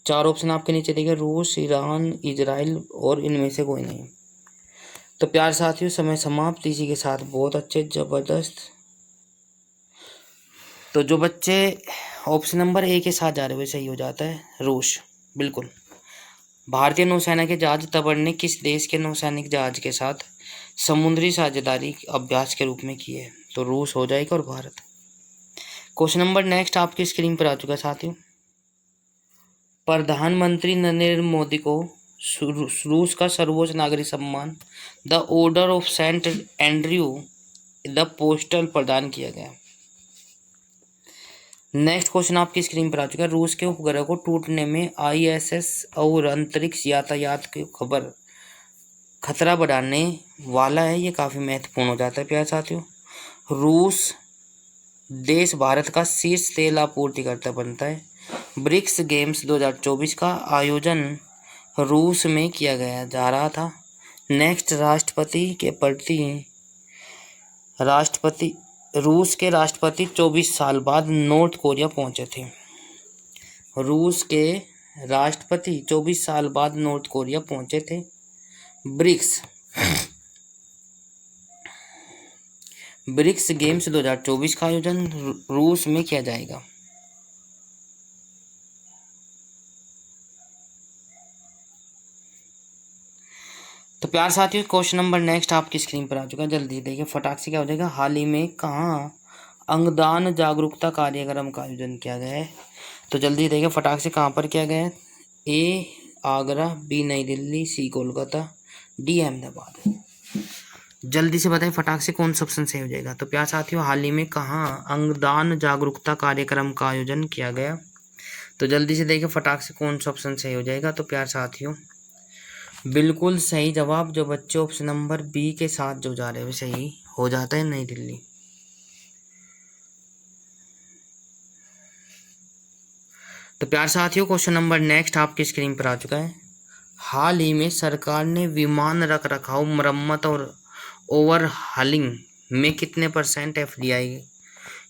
4 ऑप्शन आपके नीचे देखिए। रूस, ईरान, इजराइल और इनमें से कोई नहीं। तो प्यार साथियों समय समाप्त, इसी के साथ बहुत अच्छे जबरदस्त। तो जो बच्चे ऑप्शन नंबर ए के साथ जा रहे हुए सही हो जाता है रूस, बिल्कुल। भारतीय नौसेना के जहाज तबर ने किस देश के नौसैनिक जहाज के साथ समुद्री साझेदारी अभ्यास के रूप में की है? तो रूस हो जाएगा और भारत। क्वेश्चन नंबर नेक्स्ट आपकी स्क्रीन पर आ चुका है साथियों। प्रधानमंत्री नरेंद्र मोदी को रूस का सर्वोच्च नागरिक सम्मान the Order of Saint Andrew the Apostle प्रदान किया गया। नेक्स्ट क्वेश्चन आपकी स्क्रीन पर आ चुका है। रूस के उपग्रह को टूटने में ISS और अंतरिक्ष यातायात की खतरा बढ़ाने वाला है, ये काफ़ी महत्वपूर्ण हो जाता है प्यारे साथियों। रूस देश भारत का शीर्ष तेल आपूर्तिकर्ता बनता है। ब्रिक्स गेम्स 2024 का आयोजन रूस में किया गया जा रहा था। नेक्स्ट रूस के राष्ट्रपति 24 साल बाद नॉर्थ कोरिया पहुंचे थे। रूस के राष्ट्रपति 24 साल बाद नॉर्थ कोरिया पहुंचे थे। ब्रिक्स गेम्स 2024 का आयोजन रूस में किया जाएगा। तो प्यार साथियों क्वेश्चन नंबर नेक्स्ट आपकी स्क्रीन पर आ चुका है, जल्दी देखिए फटाक से क्या हो जाएगा। हाल ही में कहाँ अंगदान जागरूकता कार्यक्रम का आयोजन किया गया है? तो जल्दी देखिए फटाक से कहाँ पर किया गया है। ए आगरा, बी नई दिल्ली, सी कोलकाता, डी अहमदाबाद। जल्दी से बताइए फटाक से कौन सा ऑप्शन सही हो जाएगा। तो प्यार साथियों हाल ही में कहाँ अंगदान जागरूकता कार्यक्रम का आयोजन किया गया? तो जल्दी से देखिए फटाक से कौन सा ऑप्शन सही हो जाएगा। तो प्यार साथियों बिल्कुल सही जवाब जो बच्चे ऑप्शन नंबर बी के साथ जो जा रहे हैं सही हो जाता है, नई दिल्ली। तो प्यार साथियों क्वेश्चन नंबर नेक्स्ट आपकी स्क्रीन पर आ चुका है। हाल ही में सरकार ने विमान रख रखाव, मरम्मत और ओवरहालिंग में कितने % FDI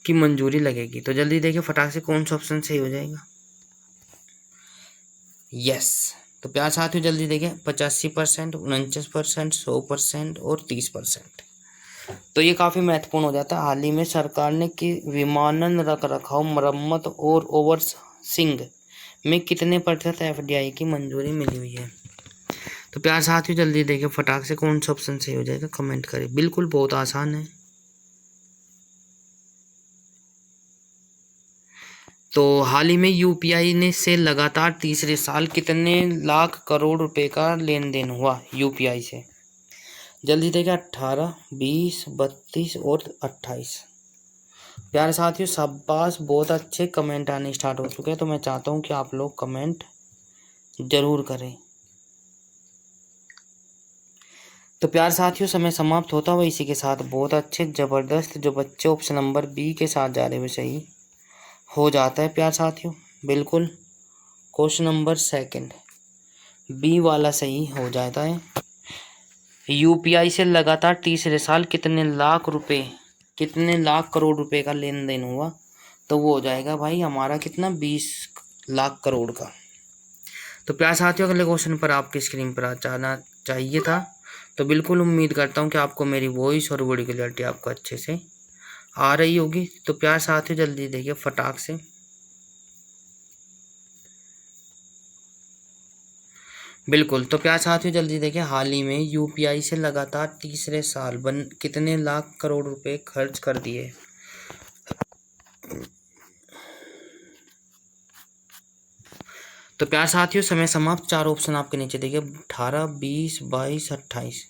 की मंजूरी लगेगी? तो जल्दी देखिए फटाक से कौन सा ऑप्शन सही हो जाएगा। यस। तो प्यार साथियों जल्दी देखिए 85%, 49%, 100% और 30%। तो ये काफ़ी महत्वपूर्ण हो जाता है। हाल ही में सरकार ने कि विमानन रख रखाव, मरम्मत और ओवरसिंग में कितने % FDI की मंजूरी मिली हुई है? तो प्यार साथियों जल्दी देखिए फटाक से कौन सा ऑप्शन सही हो जाएगा, कमेंट करें। बिल्कुल बहुत आसान है। तो हाल ही में UPI ने से लगातार तीसरे साल कितने लाख करोड़ रुपए का लेन देन हुआ UPI से? जल्दी देखिए 18, 20, 32 और 28। प्यारे साथियों शाबाश, बहुत अच्छे कमेंट आने स्टार्ट हो चुके हैं। तो मैं चाहता हूँ कि आप लोग कमेंट जरूर करें। तो प्यार साथियों समय समाप्त होता हुआ इसी के साथ बहुत अच्छे ज़बरदस्त जो बच्चे ऑप्शन नंबर बी के साथ जा रहे हुए सही हो जाता है। प्यार साथियों बिल्कुल क्वेश्चन नंबर सेकंड बी वाला सही हो जाता है। UPI से लगातार तीसरे साल कितने लाख करोड़ रुपए का लेन देन हुआ? तो वो हो जाएगा भाई हमारा कितना 20 लाख करोड़ का। तो प्यार साथियों अगले क्वेश्चन पर आपकी स्क्रीन पर जाना चाहिए था। तो बिल्कुल उम्मीद करता हूँ कि आपको मेरी वॉइस और वीडियो क्लियरिटी आपको अच्छे से आ रही होगी। तो प्यार साथियों जल्दी देखिए फटाक से। बिल्कुल। तो प्यार साथियों जल्दी देखिए हाल ही में UPI से लगातार तीसरे साल कितने लाख करोड़ रुपए खर्च कर दिए? तो प्यार साथियों समय समाप्त। 4 ऑप्शन आपके नीचे देखिए 18, 20, 22, 28।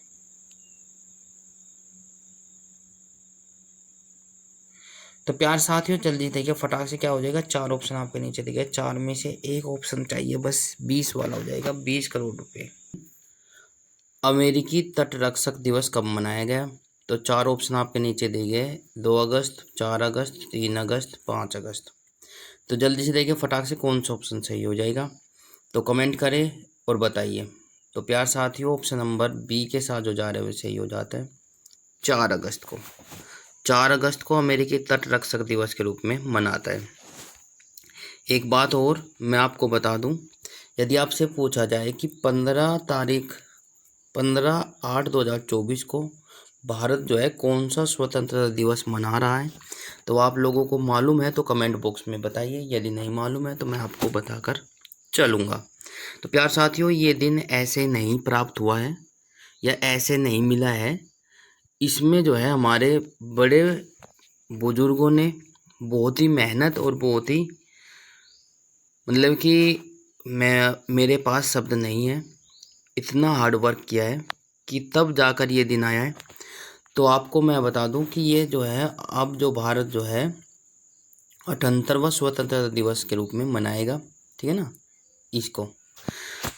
तो प्यार साथियों जल्दी देखिए फटाक से क्या हो जाएगा। 4 ऑप्शन आपके नीचे देखिए, 4 में से एक ऑप्शन चाहिए बस, 20 वाला हो जाएगा, 20 करोड़ रुपए। अमेरिकी तटरक्षक दिवस कब मनाया गया? तो 4 ऑप्शन आपके नीचे दिए गए, 2 अगस्त, 4 अगस्त, 3 अगस्त, 5 अगस्त। तो जल्दी से देखिए फटाक से कौन सा ऑप्शन सही हो जाएगा। तो कमेंट करें और बताइए। तो प्यार साथियों ऑप्शन नंबर बी के साथ जो जा रहे हैं वो सही हो जाता है। 4 अगस्त को 4 अगस्त को अमेरिकी तटरक्षक दिवस के रूप में मनाता है। एक बात और मैं आपको बता दूं, यदि आपसे पूछा जाए कि 15/8/2024 को भारत जो है कौन सा स्वतंत्रता दिवस मना रहा है, तो आप लोगों को मालूम है तो कमेंट बॉक्स में बताइए। यदि नहीं मालूम है तो मैं आपको बताकर चलूँगा। तो प्यार साथियों ये दिन ऐसे नहीं प्राप्त हुआ है या ऐसे नहीं मिला है। इसमें जो है हमारे बड़े बुजुर्गों ने बहुत ही मेहनत और बहुत ही मतलब कि मेरे पास शब्द नहीं है, इतना हार्ड वर्क किया है कि तब जाकर ये दिन आया है। तो आपको मैं बता दूं कि ये जो है अब जो भारत जो है 78वां स्वतंत्रता दिवस के रूप में मनाएगा, ठीक है ना इसको।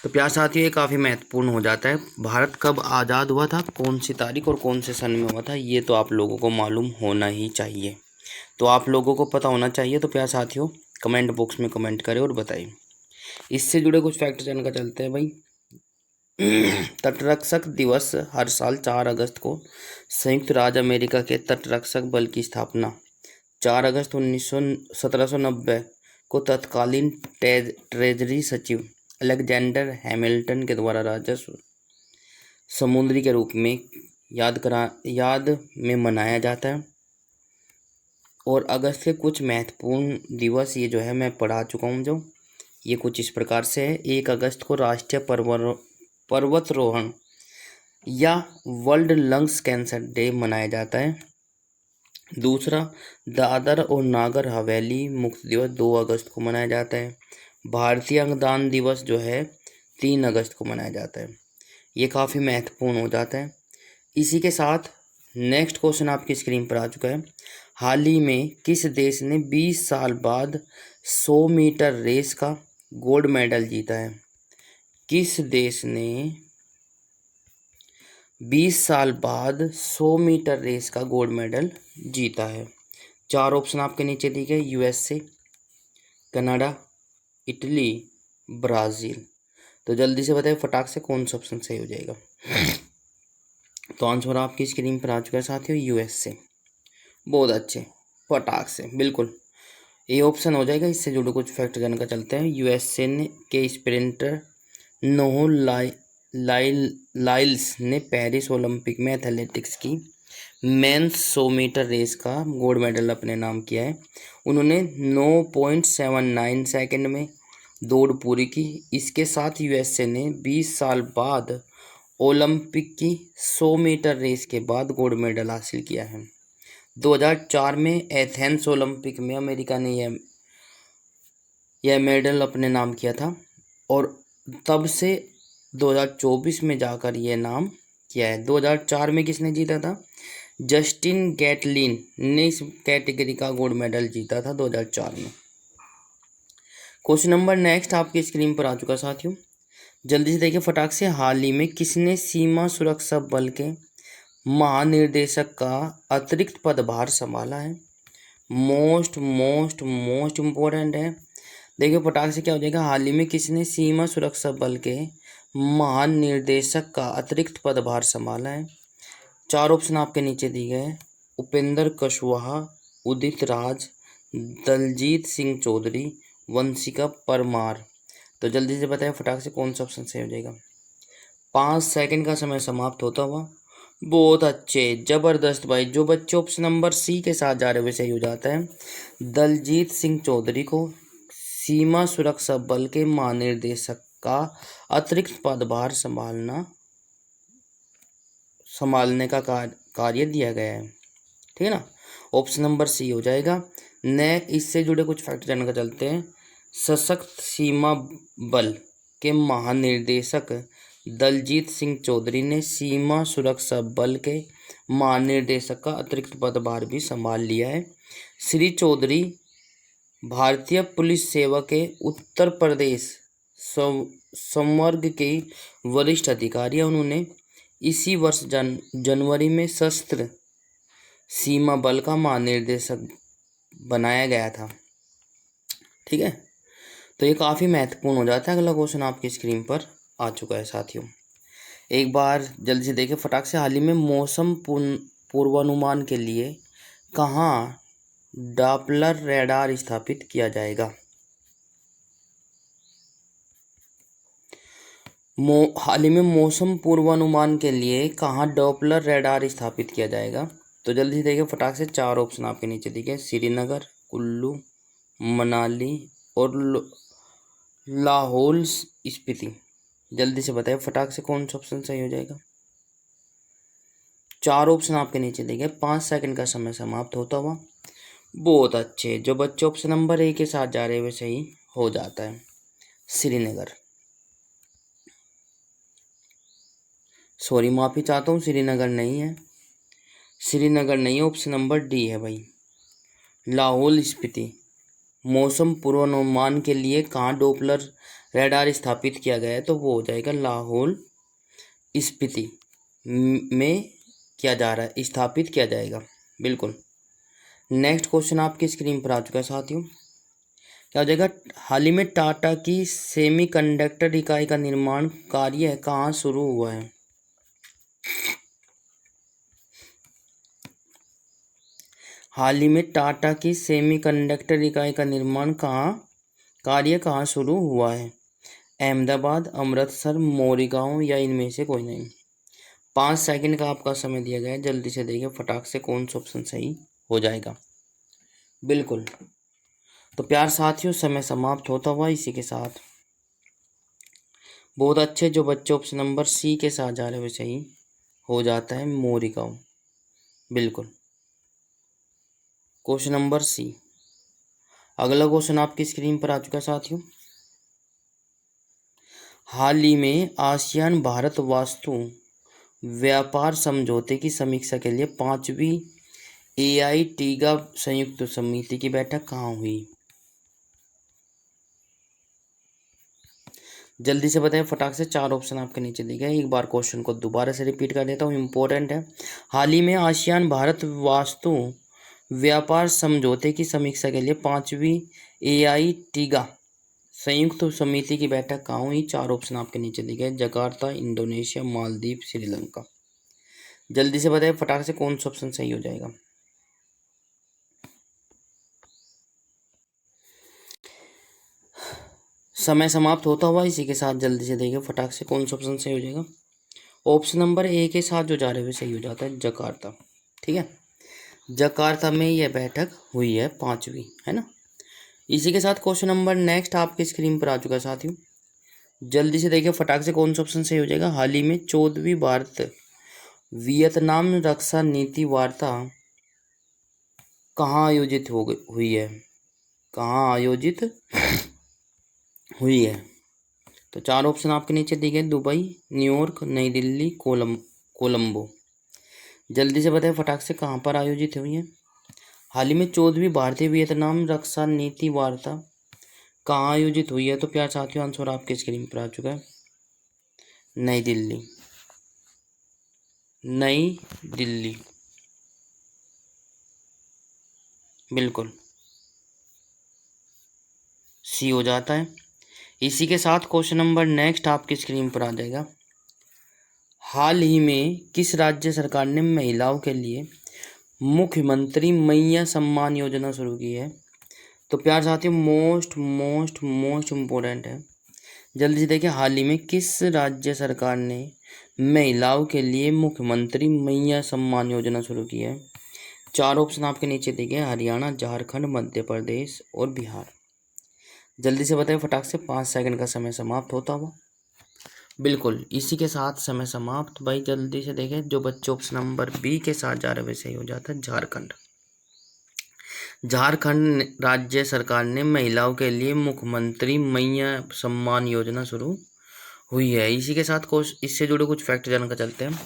तो प्यार साथियों ये काफ़ी महत्वपूर्ण हो जाता है। भारत कब आज़ाद हुआ था, कौन सी तारीख और कौन से सन में हुआ था, ये तो आप लोगों को मालूम होना ही चाहिए। तो आप लोगों को पता होना चाहिए। तो प्यार साथियों कमेंट बॉक्स में कमेंट करें और बताइए। इससे जुड़े कुछ फैक्ट जानकर चलते हैं भाई। तटरक्षक दिवस हर साल 4 अगस्त को संयुक्त राज्य अमेरिका के तटरक्षक बल की स्थापना 4 अगस्त 1790 को तत्कालीन ट्रेजरी सचिव अलेक्जेंडर हैमिल्टन के द्वारा राजस्व समुद्री के रूप में याद में मनाया जाता है। और अगस्त के कुछ महत्वपूर्ण दिवस ये जो है मैं पढ़ा चुका हूँ, जो ये कुछ इस प्रकार से है। 1 अगस्त को राष्ट्रीय पर्वतारोहण या वर्ल्ड लंग्स कैंसर डे मनाया जाता है। दूसरा, दादर और नागर हवेली मुक्त दिवस 2 अगस्त को मनाया जाता है। भारतीय अंगदान दिवस जो है 3 अगस्त को मनाया जाता है। ये काफ़ी महत्वपूर्ण हो जाता है। इसी के साथ नेक्स्ट क्वेश्चन आपकी स्क्रीन पर आ चुका है। हाल ही में किस देश ने 20 साल बाद 100 मीटर रेस का गोल्ड मेडल जीता है? किस देश ने 20 साल बाद 100 मीटर रेस का गोल्ड मेडल जीता है? 4 ऑप्शन आपके नीचे दिए गए। USA, Canada, Italy, Brazil. तो जल्दी से बताइए फटाक से कौन सा ऑप्शन सही हो जाएगा। तो आंसर आपकी स्क्रीन पर आ चुका है साथियों, यूएसए। बहुत अच्छे, फटाक से बिल्कुल ए ऑप्शन हो जाएगा। इससे जुड़े कुछ फैक्ट जानकर चलते हैं। यूएसए के स्प्रिंटर नोह लाइल्स ने पेरिस ओलंपिक में एथलेटिक्स की मेंस 100 मीटर रेस का गोल्ड मेडल अपने नाम किया है। उन्होंने 9.79 सेकंड में दौड़ पूरी की। इसके साथ यूएसए ने 20 साल बाद ओलंपिक की 100 मीटर रेस के बाद गोल्ड मेडल हासिल किया है। 2004 में एथेंस ओलंपिक में अमेरिका ने यह मेडल अपने नाम किया था और तब से 2024 में जाकर यह नाम किया है। 2004 में किसने जीता था? जस्टिन गैटलिन ने इस कैटेगरी का गोल्ड मेडल जीता था 2004 में। क्वेश्चन नंबर नेक्स्ट आपकी स्क्रीन पर आ चुका साथियों, जल्दी से देखिए फटाक से। हाल ही में किसने सीमा सुरक्षा बल के महानिर्देशक का अतिरिक्त पदभार संभाला है? मोस्ट इम्पोर्टेंट है। देखिए फटाक से क्या हो जाएगा। हाल ही में किसने सीमा सुरक्षा बल के महानिर्देशक का अतिरिक्त पदभार संभाला है? 4 ऑप्शन आपके नीचे दिए गए हैं। उपेंद्र कुशवाहा, उदित राज, दलजीत सिंह चौधरी, वंशिका परमार। तो जल्दी से बताएं फटाक से कौन सा ऑप्शन सही हो जाएगा। 5 सेकंड का समय समाप्त होता हुआ। बहुत अच्छे, जबरदस्त भाई। जो बच्चे ऑप्शन नंबर सी के साथ जा रहे हुए सही हो जाता है। दलजीत सिंह चौधरी को सीमा सुरक्षा बल के महानिर्देशक का अतिरिक्त पदभार संभालने का कार्य दिया गया है। ठीक है ना, ऑप्शन नंबर सी हो जाएगा। इससे जुड़े कुछ फैक्ट जानकर चलते हैं। सशक्त सीमा बल के महानिर्देशक दलजीत सिंह चौधरी ने सीमा सुरक्षा बल के महानिर्देशक का अतिरिक्त पदभार भी संभाल लिया है। श्री चौधरी भारतीय पुलिस सेवा के उत्तर प्रदेश संवर्ग के वरिष्ठ अधिकारी हैं। उन्होंने इसी वर्ष जनवरी में सशस्त्र सीमा बल का महानिर्देशक बनाया गया था। ठीक है, तो ये काफ़ी महत्वपूर्ण हो जाता है। अगला क्वेश्चन आपकी स्क्रीन पर आ चुका है साथियों, एक बार जल्दी से देखिए फटाक से। हाल ही में मौसम पूर्वानुमान के लिए कहाँ डॉपलर रडार स्थापित किया जाएगा? हाल ही में मौसम पूर्वानुमान के लिए कहाँ डॉपलर रडार स्थापित किया जाएगा? तो जल्दी से देखिए फटाक से। 4 ऑप्शन आपके नीचे दिखे। श्रीनगर, कुल्लू, मनाली और लाहौल स्पीति। जल्दी से बताइए फटाक से कौन सा ऑप्शन सही हो जाएगा। 4 ऑप्शन आपके नीचे दिखे। 5 सेकंड का समय समाप्त होता हुआ। बहुत अच्छे, जो बच्चे ऑप्शन नंबर ए के साथ जा रहे हुए सही हो जाता है। श्रीनगर, सॉरी माफ़ी चाहता हूँ, श्रीनगर नहीं है। श्रीनगर नहीं है, ऑप्शन नंबर डी है भाई, लाहौल स्पीति। मौसम पूर्वानुमान के लिए कहाँ डॉपलर रडार स्थापित किया गया है? तो वो हो जाएगा लाहौल स्पीति में किया जा रहा है, स्थापित किया जाएगा। बिल्कुल। नेक्स्ट क्वेश्चन आपकी स्क्रीन पर आ चुका है साथियों, क्या हो जाएगा। हाल ही में टाटा की सेमीकंडक्टर इकाई का निर्माण कार्य कहाँ शुरू हुआ है? हाल ही में टाटा की सेमीकंडक्टर इकाई का निर्माण कार्य कहाँ शुरू हुआ है? अहमदाबाद, अमृतसर, मोरीगांव या इनमें से कोई नहीं। 5 सेकंड का आपका समय दिया गया है, जल्दी से देखिए फटाक से कौन सा ऑप्शन सही हो जाएगा। बिल्कुल, तो प्यार साथियों समय समाप्त होता हुआ इसी के साथ। बहुत अच्छे, जो बच्चे ऑप्शन नंबर सी के साथ जा रहे हुए सही हो जाता है मोरिकाओ। बिल्कुल। Question number C. अगला क्वेश्चन आपकी स्क्रीन पर आ चुका है साथियों। हाल ही में आसियान भारत वास्तु व्यापार समझौते की समीक्षा के लिए 5वीं एआई टीगा संयुक्त समिति की बैठक कहाँ हुई? जल्दी से बताएं फटाक से। 4 ऑप्शन आपके नीचे दिए गए। एक बार क्वेश्चन को दोबारा से रिपीट कर देता हूँ, इम्पोर्टेंट है। हाल ही में आसियान भारत वास्तु व्यापार समझौते की समीक्षा के लिए 5वीं एआई टीगा संयुक्त समिति की बैठक कहाँ हुई? 4 ऑप्शन आपके नीचे दिए गए। Jakarta, Indonesia, Maldives, Sri Lanka. जल्दी से बताएं फटाक से कौन सा ऑप्शन सही हो जाएगा। समय समाप्त होता हुआ इसी के साथ जल्दी से देखिए फटाक से कौन सा ऑप्शन सही हो जाएगा। ऑप्शन नंबर ए के साथ जो जा रहे हुए सही हो जाता है, जकार्ता। ठीक है, जकार्ता में यह बैठक हुई है 5वीं, है ना। इसी के साथ क्वेश्चन नंबर नेक्स्ट आपकी स्क्रीन पर आ चुका है साथियों। जल्दी से देखिए फटाक से कौन सा ऑप्शन सही हो जाएगा। हाल ही में 14वीं भारत वियतनाम रक्षा नीति वार्ता कहाँ आयोजित हुई है? कहाँ आयोजित हुई है? तो 4 ऑप्शन आपके नीचे दिए गए। दुबई, न्यूयॉर्क, नई दिल्ली, कोलंबो। जल्दी से बताएं फटाक से कहाँ पर आयोजित हुई है। हाल ही में 14वीं भारतीय वियतनाम रक्षा नीति वार्ता कहाँ आयोजित हुई है? तो प्यार साथियों आंसर आपके स्क्रीन पर आ चुका है, नई दिल्ली। नई दिल्ली, बिल्कुल सी हो जाता है। इसी के साथ क्वेश्चन नंबर नेक्स्ट आपकी स्क्रीन पर आ जाएगा। हाल ही में किस राज्य सरकार ने महिलाओं के लिए मुख्यमंत्री मैया सम्मान योजना शुरू की है? तो प्यार साथियों मोस्ट मोस्ट मोस्ट इम्पोर्टेंट है। जल्दी से देखिए, हाल ही में किस राज्य सरकार ने महिलाओं के लिए मुख्यमंत्री मैया सम्मान योजना शुरू की है? 4 ऑप्शन आपके नीचे दिए गए। हरियाणा, झारखंड, मध्य प्रदेश और बिहार। जल्दी से बताइए फटाक से, 5 सेकंड का समय समाप्त होता हुआ। बिल्कुल इसी के साथ समय समाप्त। भाई जल्दी से देखें, जो बच्चे ऑप्शन नंबर बी के साथ जा रहे वैसे ही हो जाता है, झारखंड। झारखंड राज्य सरकार ने महिलाओं के लिए मुख्यमंत्री मैया सम्मान योजना शुरू हुई है। इसी के साथ इससे जुड़े कुछ फैक्ट जानकर चलते हैं।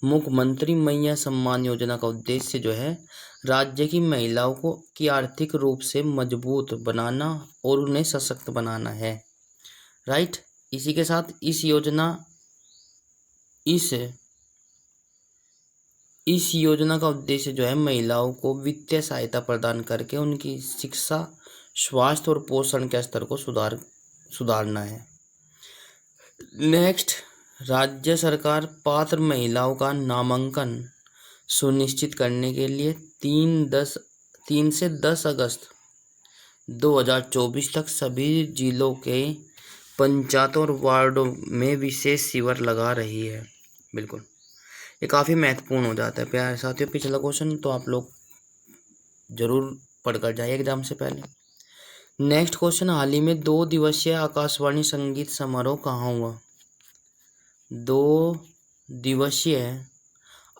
मुख्यमंत्री मैया सम्मान योजना का उद्देश्य जो है, राज्य की महिलाओं को की आर्थिक रूप से मजबूत बनाना और उन्हें सशक्त बनाना है। राइट। इसी के साथ इस योजना का उद्देश्य जो है, महिलाओं को वित्तीय सहायता प्रदान करके उनकी शिक्षा, स्वास्थ्य और पोषण के स्तर को सुधारना है। नेक्स्ट, राज्य सरकार पात्र महिलाओं का नामांकन सुनिश्चित करने के लिए 3 से 10 अगस्त 2024 तक सभी जिलों के पंचायतों और वार्डों में विशेष शिविर लगा रही है। बिल्कुल, ये काफ़ी महत्वपूर्ण हो जाता है प्यारे साथियों। पिछला क्वेश्चन तो आप लोग जरूर पढ़कर जाइए एग्जाम से पहले। नेक्स्ट क्वेश्चन, हाल ही में 2 दिवसीय आकाशवाणी संगीत समारोह कहाँ हुआ? 2 दिवसीय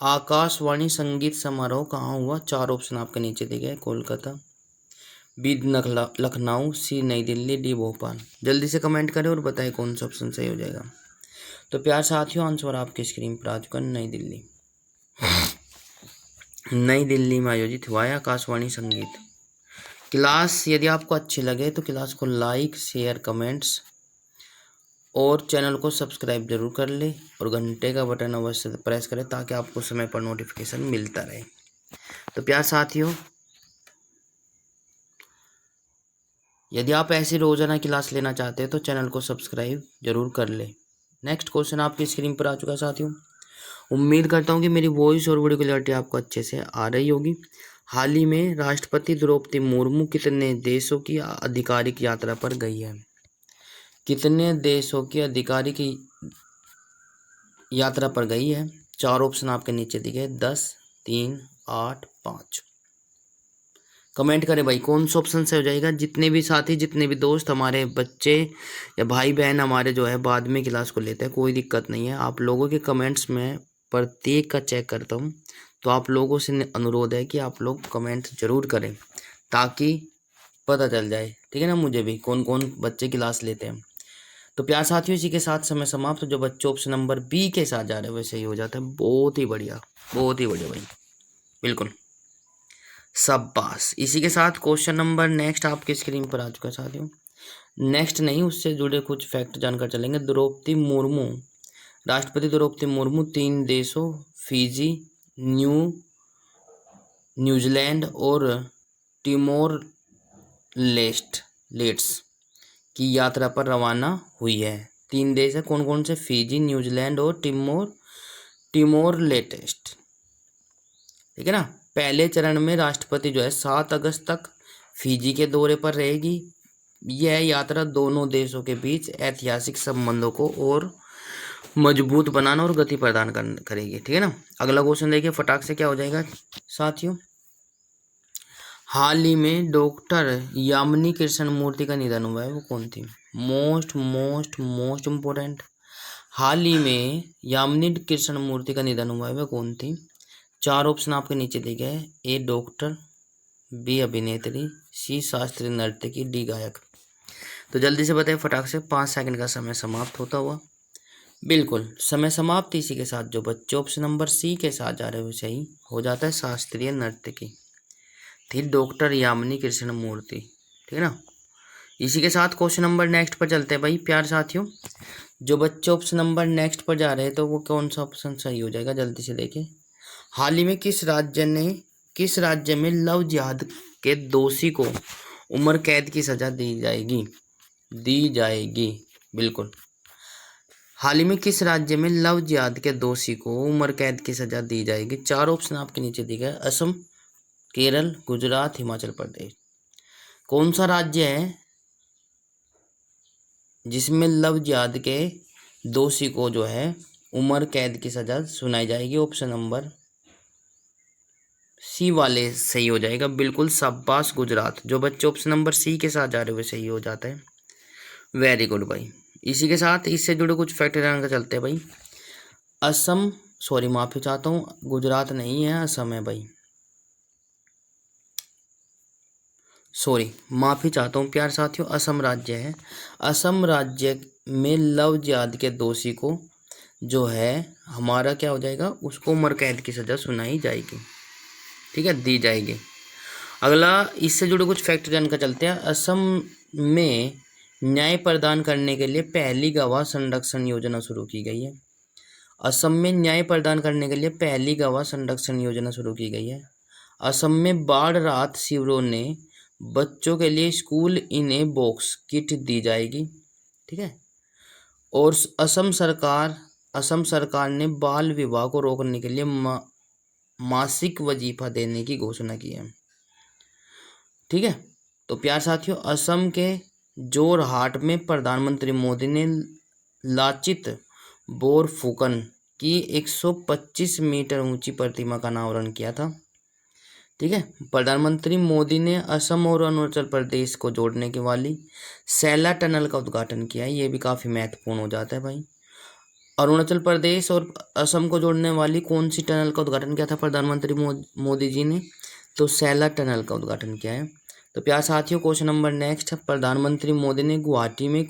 आकाशवाणी संगीत समारोह कहाँ हुआ? 4 ऑप्शन आपके नीचे दिए गए। कोलकाता, बी लखनऊ, सी नई दिल्ली, डी भोपाल। जल्दी से कमेंट करें और बताएं कौन सा ऑप्शन सही हो जाएगा। तो प्यार साथियों आंसर आपके स्क्रीन पर आ चुका है, नई दिल्ली। नई दिल्ली में आयोजित हुआ है आकाशवाणी संगीत। क्लास यदि आपको अच्छी लगे तो क्लास को लाइक, शेयर, कमेंट्स और चैनल को सब्सक्राइब जरूर कर ले और घंटे का बटन अवश्य प्रेस करें ताकि आपको समय पर नोटिफिकेशन मिलता रहे। तो प्यार साथियों, यदि आप ऐसी रोजाना क्लास लेना चाहते हैं तो चैनल को सब्सक्राइब जरूर कर ले। नेक्स्ट क्वेश्चन आपकी स्क्रीन पर आ चुका है साथियों। उम्मीद करता हूँ कि मेरी वॉइस और वीडियो क्लैरिटी आपको अच्छे से आ रही होगी। हाल ही में राष्ट्रपति द्रौपदी मुर्मू कितने देशों की आधिकारिक यात्रा पर गई है? कितने देशों की आधिकारिक यात्रा पर गई है? 4 ऑप्शन आपके नीचे दिए गए, 10, 3, 8, 5। कमेंट करें भाई कौन सा ऑप्शन से हो जाएगा। जितने भी साथी, जितने भी दोस्त, हमारे बच्चे या भाई बहन हमारे जो है बाद में क्लास को लेते हैं, कोई दिक्कत नहीं है। आप लोगों के कमेंट्स में प्रत्येक का चेक करता हूँ। तो आप लोगों से अनुरोध है कि आप लोग कमेंट जरूर करें ताकि पता चल जाए, ठीक है ना, मुझे भी कौन कौन बच्चे क्लास लेते हैं। तो प्यार साथियों, इसी के साथ समय समाप्त। तो जो बच्चे ऑप्शन नंबर बी के साथ जा रहे हैं वैसे ही हो जाता है। बहुत ही बढ़िया, बहुत ही बढ़िया भाई, बिल्कुल शाबाश। इसी के साथ क्वेश्चन नंबर नेक्स्ट आपकी स्क्रीन पर आ चुका है साथियों। नेक्स्ट नहीं, उससे जुड़े कुछ फैक्ट जानकर चलेंगे। द्रौपदी मुर्मू, राष्ट्रपति द्रौपदी मुर्मू 3 देशों फिजी, न्यूजीलैंड और टिमोर लेट्स की यात्रा पर रवाना हुई है। 3 देश है, कौन कौन से? फिजी, न्यूजीलैंड और टिमोर लेटेस्ट, ठीक है ना। पहले चरण में राष्ट्रपति जो है 7 अगस्त तक फिजी के दौरे पर रहेगी। यह यात्रा दोनों देशों के बीच ऐतिहासिक संबंधों को और मजबूत बनाना और गति प्रदान करेगी, ठीक है ना। अगला क्वेश्चन देखिए फटाक से, क्या हो जाएगा साथियों। हाल ही में डॉक्टर यामिनी कृष्णमूर्ति का निधन हुआ है, वो कौन थी? Most important. हाल ही में यामिनी कृष्णमूर्ति का निधन हुआ है, वह कौन थी? 4 ऑप्शन आपके नीचे दिए गए हैं। ए डॉक्टर, बी अभिनेत्री, सी शास्त्रीय नर्तकी, डी गायक। तो जल्दी से बताइए फटाक से, 5 सेकंड का समय समाप्त होता हुआ। बिल्कुल समय समाप्त। इसी के साथ जो बच्चे ऑप्शन नंबर सी के साथ जा रहे हो सही हो जाता है, शास्त्रीय नर्तकी थी डॉक्टर यामिनी कृष्णमूर्ति, ठीक है ना। इसी के साथ क्वेश्चन नंबर नेक्स्ट पर चलते हैं भाई प्यार साथियों। जो बच्चे ऑप्शन नंबर नेक्स्ट पर जा रहे हैं तो वो कौन सा ऑप्शन सही हो जाएगा, जल्दी से देखिए। हाल ही में किस राज्य में लव जिहाद के दोषी को उम्र कैद की सजा दी जाएगी? बिल्कुल, हाल ही में किस राज्य में लव जिहाद के दोषी को उम्र कैद की सजा दी जाएगी? 4 ऑप्शन आपके नीचे दिए गए। असम, केरल, गुजरात, हिमाचल प्रदेश। कौन सा राज्य है जिसमें लव जिहाद के दोषी को जो है उम्र कैद की सजा सुनाई जाएगी? ऑप्शन नंबर सी वाले सही हो जाएगा, बिल्कुल शाबाश गुजरात। जो बच्चे ऑप्शन नंबर सी के साथ जा रहे हुए सही हो जाता है, वेरी गुड भाई। इसी के साथ इससे जुड़े कुछ फैक्ट जानकर चलते हैं भाई। असम, सॉरी माफी चाहता हूँ, गुजरात नहीं है, असम है भाई, सॉरी माफी चाहता हूँ प्यार साथियों, असम राज्य है। असम राज्य में लव जिहाद के दोषी को जो है हमारा क्या हो जाएगा, उसको उम्र कैद की सजा सुनाई जाएगी, ठीक है, दी जाएगी। अगला इससे जुड़े कुछ फैक्ट जानकर चलते हैं। असम में न्याय प्रदान करने के लिए पहली गवाह संरक्षण योजना शुरू की गई है। असम में न्याय प्रदान करने के लिए पहली गवाह संरक्षण योजना शुरू की गई है। असम में बाढ़ राहत शिविरों ने बच्चों के लिए school in a box kit दी जाएगी, ठीक है। और असम सरकार ने बाल विवाह को रोकने के लिए मासिक वजीफा देने की घोषणा की है, ठीक है। तो प्यार साथियों, असम के जोरहाट में प्रधानमंत्री मोदी ने लाचित बोरफुकन की 125 मीटर ऊंची प्रतिमा का अनावरण किया था, ठीक है। प्रधानमंत्री मोदी ने असम और अरुणाचल प्रदेश को जोड़ने के वाली सैला टनल का उद्घाटन किया है। ये भी काफ़ी महत्वपूर्ण हो जाता है भाई। अरुणाचल प्रदेश और असम को जोड़ने वाली कौन सी टनल का उद्घाटन किया था प्रधानमंत्री मोदी जी ने? तो सैला टनल का उद्घाटन किया है। तो प्यार साथियों, क्वेश्चन नंबर नेक्स्ट है। प्रधानमंत्री मोदी ने गुवाहाटी में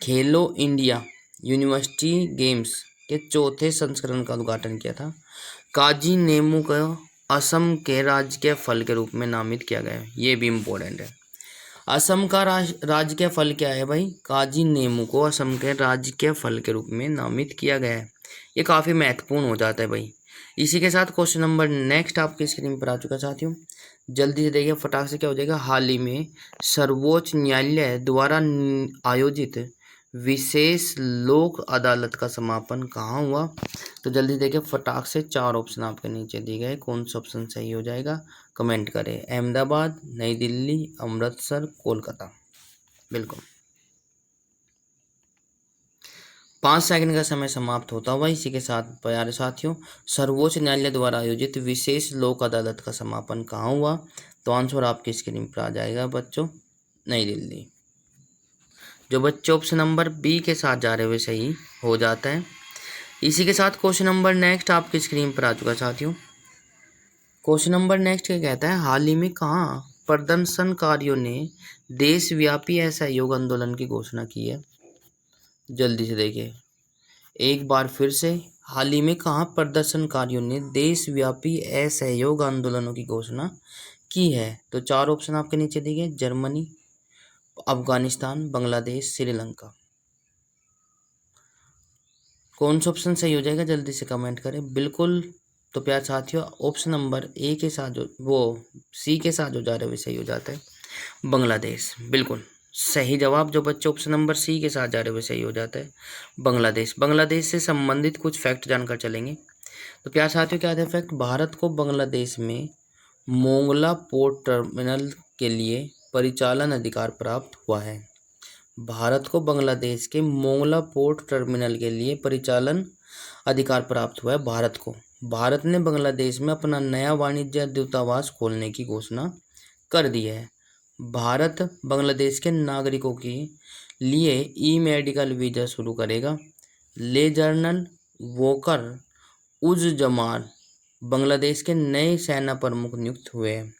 खेलो इंडिया यूनिवर्सिटी गेम्स के चौथे संस्करण का उद्घाटन किया था। काजी नेमू को असम के राजकीय फल के रूप में नामित किया गया है, ये भी इम्पोर्टेंट है। असम का राजकीय फल क्या है भाई? काजी नेमू को असम के राजकीय फल के रूप में नामित किया गया है, ये काफ़ी महत्वपूर्ण हो जाता है भाई। इसी के साथ क्वेश्चन नंबर नेक्स्ट आपकी स्क्रीन पर आ चुका है साथियों, जल्दी से देखिए फटाक से, क्या हो जाएगा। हाल ही में सर्वोच्च न्यायालय द्वारा आयोजित विशेष लोक अदालत का समापन कहाँ हुआ? तो जल्दी देखिए फटाक से, 4 ऑप्शन आपके नीचे दिए गए, कौन सा ऑप्शन सही हो जाएगा कमेंट करें। अहमदाबाद, नई दिल्ली, अमृतसर, कोलकाता। बिल्कुल 5 सेकंड का समय समाप्त होता हुआ। इसी के साथ प्यारे साथियों, सर्वोच्च न्यायालय द्वारा आयोजित विशेष लोक अदालत का समापन कहाँ हुआ? तो आंसर आपकी स्क्रीन पर आ जाएगा बच्चों, नई दिल्ली। जो बच्चे ऑप्शन नंबर बी के साथ जा रहे हुए सही हो जाता है। इसी के साथ क्वेश्चन नंबर नेक्स्ट आपकी स्क्रीन पर आ चुका साथियों। क्वेश्चन नंबर नेक्स्ट क्या कहता है, हाल ही में कहाँ प्रदर्शनकारियों ने देशव्यापी असहयोग आंदोलन की घोषणा की है? जल्दी से देखिए एक बार फिर से, हाल ही में कहाँ प्रदर्शनकारियों ने देशव्यापी असहयोग आंदोलनों की घोषणा की है? तो चार ऑप्शन आपके नीचे दिए गए, जर्मनी, अफगानिस्तान, बांग्लादेश, श्रीलंका। कौन सा ऑप्शन सही हो जाएगा जल्दी से कमेंट करें। बिल्कुल, तो प्यार साथियों ऑप्शन नंबर ए के साथ जो वो सी के साथ जो जा रहे हैं वो सही हो जाता है, बांग्लादेश। बिल्कुल सही जवाब, जो बच्चे ऑप्शन नंबर सी के साथ जा रहे हैं वो सही हो जाता है, बांग्लादेश। बांग्लादेश से संबंधित कुछ फैक्ट जानकर चलेंगे। तो प्यार साथियों क्या था फैक्ट, भारत को बांग्लादेश में मोंगला पोर्ट टर्मिनल के लिए परिचालन अधिकार प्राप्त हुआ है। भारत को बांग्लादेश के मोंगला पोर्ट टर्मिनल के लिए परिचालन अधिकार प्राप्त हुआ है भारत को। भारत ने बांग्लादेश में अपना नया वाणिज्य दूतावास खोलने की घोषणा कर दी है। भारत बांग्लादेश के नागरिकों के लिए ई मेडिकल वीज़ा शुरू करेगा। ले जनरल वोकर उज़-जमान बांग्लादेश के नए सेना प्रमुख नियुक्त हुए हैं।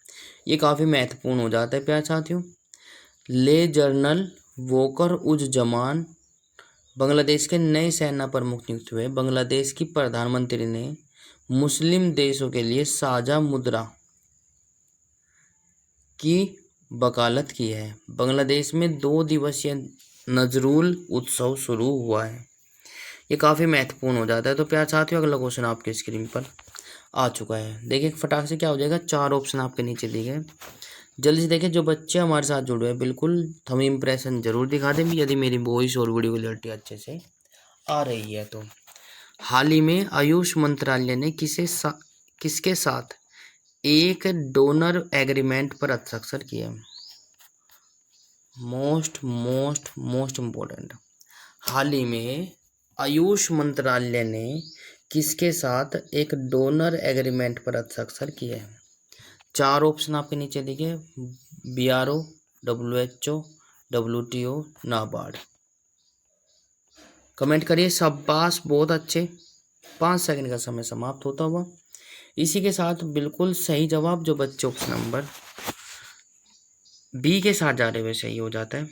ये काफ़ी महत्वपूर्ण हो जाता है प्यारे साथियों। ले जनरल वोकर उज़-जमान बांग्लादेश के नए सेना प्रमुख नियुक्त हुए। बांग्लादेश की प्रधानमंत्री ने मुस्लिम देशों के लिए साझा मुद्रा की वकालत की है। बांग्लादेश में 2 दिवसीय नजरुल उत्सव शुरू हुआ है। ये काफ़ी महत्वपूर्ण हो जाता है। तो प्यार साथियों अगला क्वेश्चन आपके स्क्रीन पर आ चुका है। देखिए फटाक से क्या हो जाएगा, 4 ऑप्शन आपके नीचे दिए गए। जल्दी से देखें, जो बच्चे हमारे साथ जुड़े हैं बिल्कुल थंब इम्प्रेशन जरूर दिखा दें यदि मेरी वॉइस और वीडियो क्लियरिटी अच्छे से आ रही है तो। हाल ही में आयुष मंत्रालय ने किसके साथ एक डोनर एग्रीमेंट पर हस्ताक्षर किया? मोस्ट इम्पोर्टेंट, हाल ही में आयुष मंत्रालय ने किसके साथ एक डोनर एग्रीमेंट पर हस्ताक्षर किया है? 4 ऑप्शन आपके नीचे दिखे, BRO, WHO, WTO, NABARD. Comment करिए, शाबाश बहुत अच्छे। 5 सेकंड का समय समाप्त होता हुआ। इसी के साथ बिल्कुल सही जवाब, जो बच्चे ऑप्शन नंबर बी के साथ जा रहे हुए सही हो जाता है,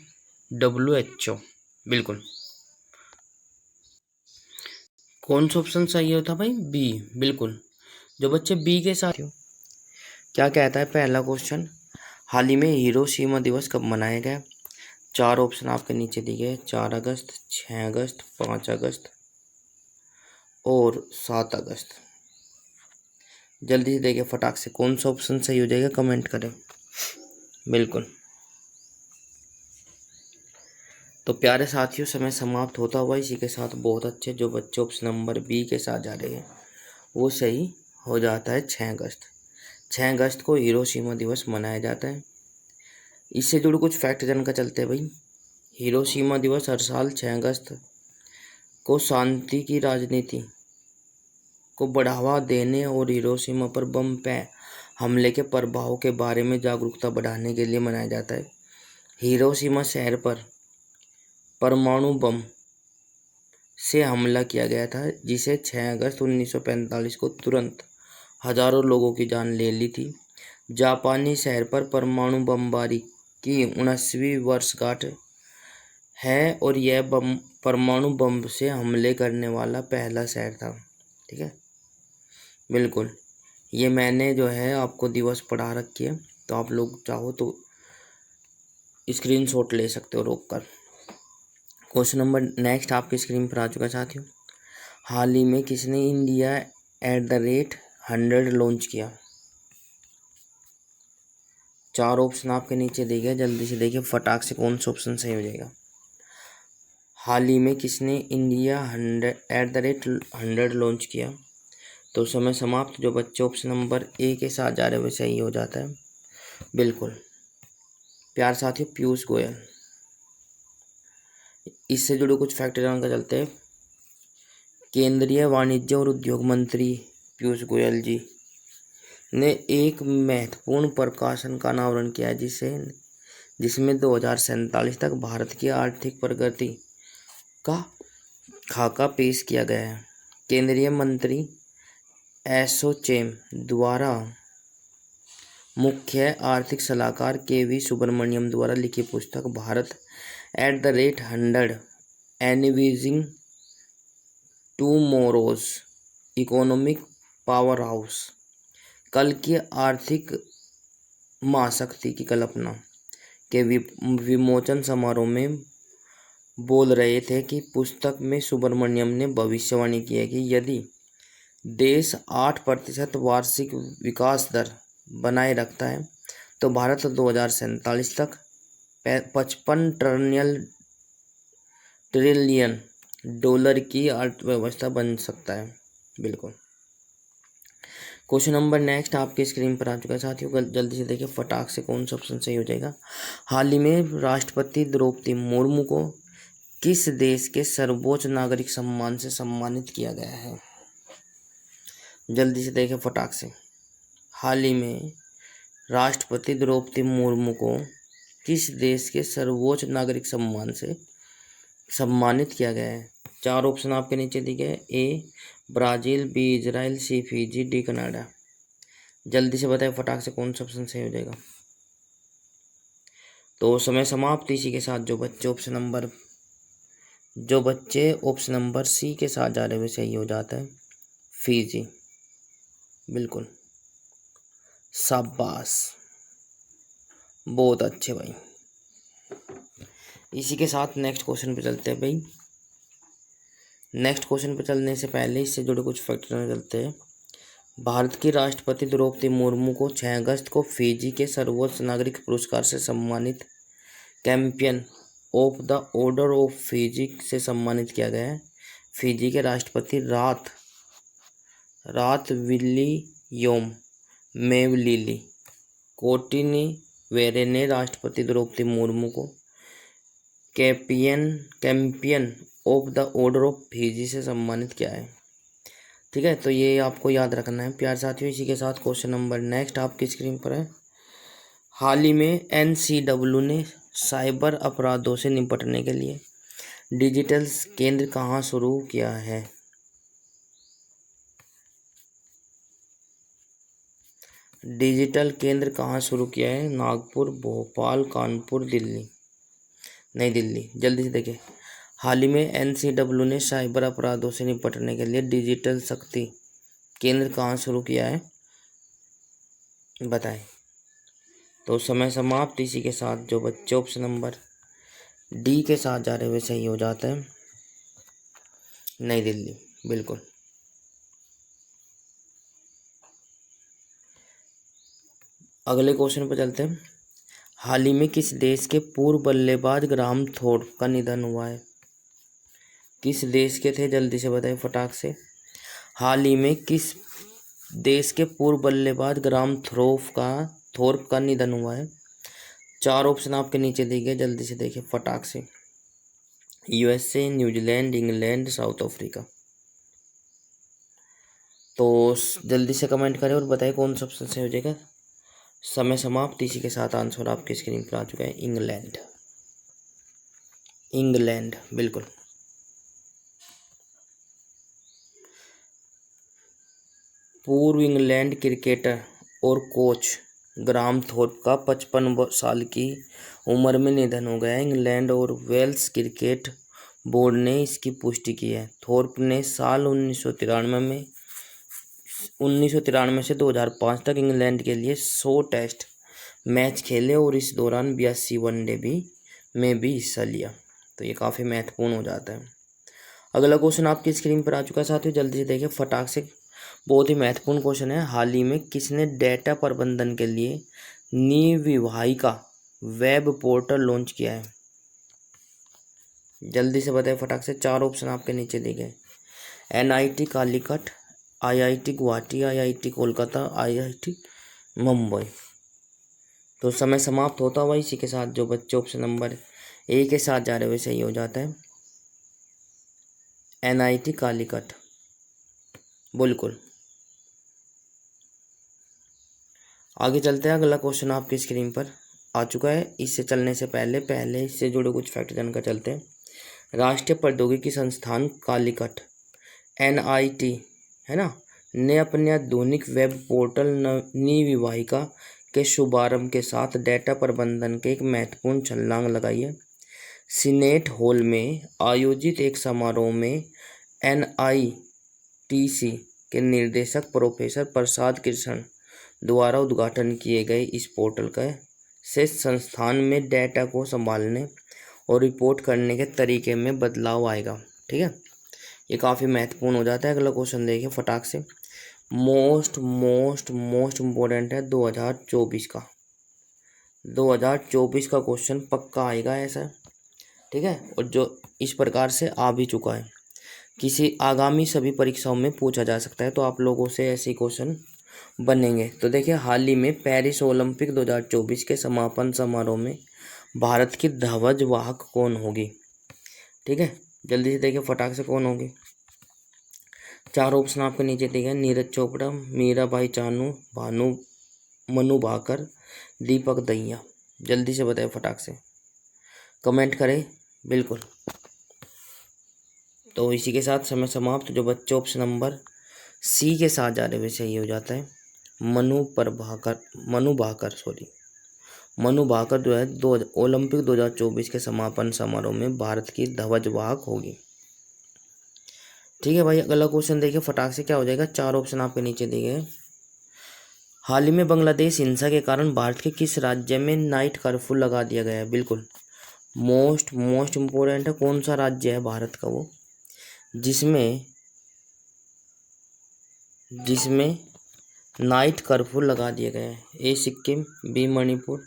WHO। बिल्कुल कौन सा ऑप्शन सही होता भाई, बी। बिल्कुल जो बच्चे बी के साथ। क्या कहता है पहला क्वेश्चन, हाल ही में हिरोशिमा दिवस कब मनाया गया? 4 ऑप्शन आपके नीचे दिए गए, 4 अगस्त, 6 अगस्त, 5 अगस्त और 7 अगस्त। जल्दी से देखिए फटाक से कौन सा ऑप्शन सही हो जाएगा कमेंट करें। बिल्कुल, तो प्यारे साथियों समय समाप्त होता हुआ। इसी के साथ बहुत अच्छे, जो बच्चे ऑप्शन नंबर बी के साथ जा रहे हैं वो सही हो जाता है, 6 अगस्त। 6 अगस्त को हिरोशिमा दिवस मनाया जाता है। इससे जुड़े कुछ फैक्ट जानकर चलते हैं भाई। हिरोशिमा दिवस हर साल 6 अगस्त को शांति की राजनीति को बढ़ावा देने और हिरोशिमा पर बम हमले के प्रभाव के बारे में जागरूकता बढ़ाने के लिए मनाया जाता है। हिरोशिमा शहर पर परमाणु बम से हमला किया गया था, जिसे 6 अगस्त 1945 को तुरंत हजारों लोगों की जान ले ली थी। जापानी शहर पर परमाणु बमबारी की 19वीं वर्षगांठ है और यह परमाणु बम से हमले करने वाला पहला शहर था। ठीक है, बिल्कुल ये मैंने जो है आपको दिवस पढ़ा रखी है, तो आप लोग चाहो तो स्क्रीनशॉट ले सकते हो रोक कर। क्वेश्चन नंबर नेक्स्ट आपकी स्क्रीन पर आ चुका है साथियों। हाल ही में किसने इंडिया @100 लॉन्च किया? 4 ऑप्शन आपके नीचे दिए गए, जल्दी से देखिए फटाक से कौन सा ऑप्शन सही हो जाएगा। हाल ही में किसने इंडिया @100 लॉन्च किया? तो समय समाप्त, जो बच्चे ऑप्शन नंबर ए के साथ जा रहे हुए सही हो जाता है। बिल्कुल प्यार साथियों, पीयूष गोयल। इससे जुड़े कुछ फैक्ट जानकर चलते हैं। केंद्रीय वाणिज्य और उद्योग मंत्री पीयूष गोयल जी ने एक महत्वपूर्ण प्रकाशन का अनावरण किया जिसमें 2047 तक भारत की आर्थिक प्रगति का खाका पेश किया गया है। केंद्रीय मंत्री एसोचैम द्वारा मुख्य आर्थिक सलाहकार के.वी. सुब्रमण्यम द्वारा लिखी पुस्तक Bharat @100 envisioning tomorrow's economic powerhouse, कल की आर्थिक महाशक्ति की कल्पना के विमोचन समारोह में बोल रहे थे कि पुस्तक में सुब्रमण्यम ने भविष्यवाणी की है कि यदि देश 8% वार्षिक विकास दर बनाए रखता है तो भारत 2047 तक 55 ट्रिलियन डॉलर की अर्थव्यवस्था बन सकता है। बिल्कुल। क्वेश्चन नंबर नेक्स्ट आपके स्क्रीन पर आ चुका है साथियों, जल्दी से देखिए फटाक से कौन सा ऑप्शन सही हो जाएगा। हाल ही में राष्ट्रपति द्रौपदी मुर्मू को किस देश के सर्वोच्च नागरिक सम्मान से सम्मानित किया गया है? जल्दी से देखिए फटाक से। हाल ही में राष्ट्रपति द्रौपदी मुर्मू को किस देश के सर्वोच्च नागरिक सम्मान से सम्मानित किया गया है? 4 ऑप्शन आपके नीचे दिए गए। ए ब्राज़ील, बी इजराइल, सी फिजी, डी कनाडा। जल्दी से बताएं फटाक से कौन सा ऑप्शन सही हो जाएगा। तो समय समाप्त। इसी के साथ जो बच्चे ऑप्शन नंबर सी के साथ जा रहे हुए सही हो जाता है, फिजी। बिल्कुल, शाबाश, बहुत अच्छे भाई। इसी के साथ नेक्स्ट क्वेश्चन पे चलते हैं भाई। नेक्स्ट क्वेश्चन पे चलने से पहले इससे जुड़े कुछ फैक्ट चलते हैं। भारत की राष्ट्रपति द्रौपदी मुर्मू को 6 अगस्त को फिजी के सर्वोच्च नागरिक पुरस्कार से सम्मानित champion of the Order of Fiji से सम्मानित किया गया है। फिजी के राष्ट्रपति रात विलियम मेवलिली कोटिनीवेरे ने राष्ट्रपति द्रौपदी मुर्मू को Companion of the Order of Fiji से सम्मानित किया है। ठीक है, तो ये आपको याद रखना है प्यार साथियों। इसी के साथ क्वेश्चन नंबर नेक्स्ट आपकी स्क्रीन पर है। हाल ही में NCW ने साइबर अपराधों से निपटने के लिए डिजिटल केंद्र कहाँ शुरू किया है? डिजिटल केंद्र कहाँ शुरू किया है? नागपुर, भोपाल, कानपुर, दिल्ली। नई दिल्ली। जल्दी से देखिए। हाल ही में NCW ने साइबर अपराधों से निपटने के लिए डिजिटल शक्ति केंद्र कहाँ शुरू किया है? बताएं। तो समय समाप्त। इसी के साथ जो बच्चे ऑप्शन नंबर डी के साथ जा रहे हुए सही हो जाता है, नई दिल्ली। बिल्कुल। अगले क्वेश्चन पर चलते हैं। हाल ही में किस देश के पूर्व बल्लेबाज ग्राहम थोर्प का निधन हुआ है? किस देश के थे? जल्दी से बताएं फटाक से। हाल ही में किस देश के पूर्व बल्लेबाज ग्राहम थोर्प का निधन हुआ है? 4 ऑप्शन आपके नीचे दिए गए, जल्दी से देखिए फटाक से। USA, New Zealand, England, south Africa. तो जल्दी से कमेंट करें और बताएं कौन सा ऑप्शन सही हो जाएगा। समय समाप्त। इसी के साथ आंसर आपकी स्क्रीन पर आ चुका है, इंग्लैंड। बिल्कुल। पूर्व इंग्लैंड क्रिकेटर और कोच ग्राहम थोर्प का 55 साल की उम्र में निधन हो गया। इंग्लैंड और वेल्स क्रिकेट बोर्ड ने इसकी पुष्टि की है। थोर्प ने साल 1993 से 2005 तक इंग्लैंड के लिए 100 टेस्ट मैच खेले और इस दौरान 82 वनडे में भी हिस्सा लिया। तो ये काफ़ी महत्वपूर्ण हो जाता है। अगला क्वेश्चन आपकी स्क्रीन पर आ चुका है साथियों, जल्दी से देखिए फटाक से। बहुत ही महत्वपूर्ण क्वेश्चन है। हाल ही में किसने डेटा प्रबंधन के लिए निविवाहिका वेब पोर्टल लॉन्च किया है? जल्दी से बताएं फटाक से। 4 ऑप्शन आपके नीचे दिए गए। NIT Calicut, IIT Guwahati, IIT Kolkata, IIT Mumbai. तो समय समाप्त होता हुआ इसी के साथ जो बच्चे ऑप्शन नंबर ए के साथ जा रहे हुए सही हो जाता है, NIT कालीकट। बिल्कुल। आगे चलते हैं। अगला क्वेश्चन आपकी स्क्रीन पर आ चुका है। इससे चलने से पहले इससे जुड़े कुछ फैक्ट जानकर चलते हैं। राष्ट्रीय प्रौद्योगिकी संस्थान कालीकट NIT है ना, ने अपने आधुनिक वेब पोर्टल निविवाहिका के शुभारंभ के साथ डेटा प्रबंधन के एक महत्वपूर्ण छलांग लगाई है। सीनेट हॉल में आयोजित एक समारोह में NITC के निर्देशक प्रोफेसर प्रसाद कृष्ण द्वारा उद्घाटन किए गए इस पोर्टल का से संस्थान में डेटा को संभालने और रिपोर्ट करने के तरीके में बदलाव आएगा। ठीक है, ये काफ़ी महत्वपूर्ण हो जाता है। अगला क्वेश्चन देखिए फटाक से। मोस्ट इम्पोर्टेंट है 2024 का। 2024 का क्वेश्चन पक्का आएगा ऐसा। ठीक है, और जो इस प्रकार से आ भी चुका है, किसी आगामी सभी परीक्षाओं में पूछा जा सकता है, तो आप लोगों से ऐसे क्वेश्चन बनेंगे। तो देखिए, हाल ही में पेरिस ओलंपिक 2024 के समापन समारोह में भारत की ध्वज वाहक कौन होगी? ठीक है, जल्दी से देखिए फटाक से कौन होगी। 4 ऑप्शन आपके नीचे दिए हैं। नीरज चोपड़ा, मीराबाई चानू, मनु भाकर, दीपक दहिया। जल्दी से बताएं फटाक से, कमेंट करें बिल्कुल। तो इसी के साथ समय समाप्त। जो बच्चे ऑप्शन नंबर सी के साथ जा रहे वैसे ये हो जाता है मनु भाकर जो है ओलंपिक 2024 के समापन समारोह में भारत की ध्वज वाहक होगी। ठीक है भाई, अगला क्वेश्चन देखिए फटाक से क्या हो जाएगा। 4 ऑप्शन आपके नीचे दिए गए। हाल ही में बांग्लादेश हिंसा के कारण भारत के किस राज्य में नाइट कर्फ्यू लगा दिया गया है? बिल्कुल मोस्ट इम्पोर्टेंट है। कौन सा राज्य है भारत का वो जिसमें नाइट कर्फ्यू लगा दिया गया है? ए सिक्किम, बी मणिपुर,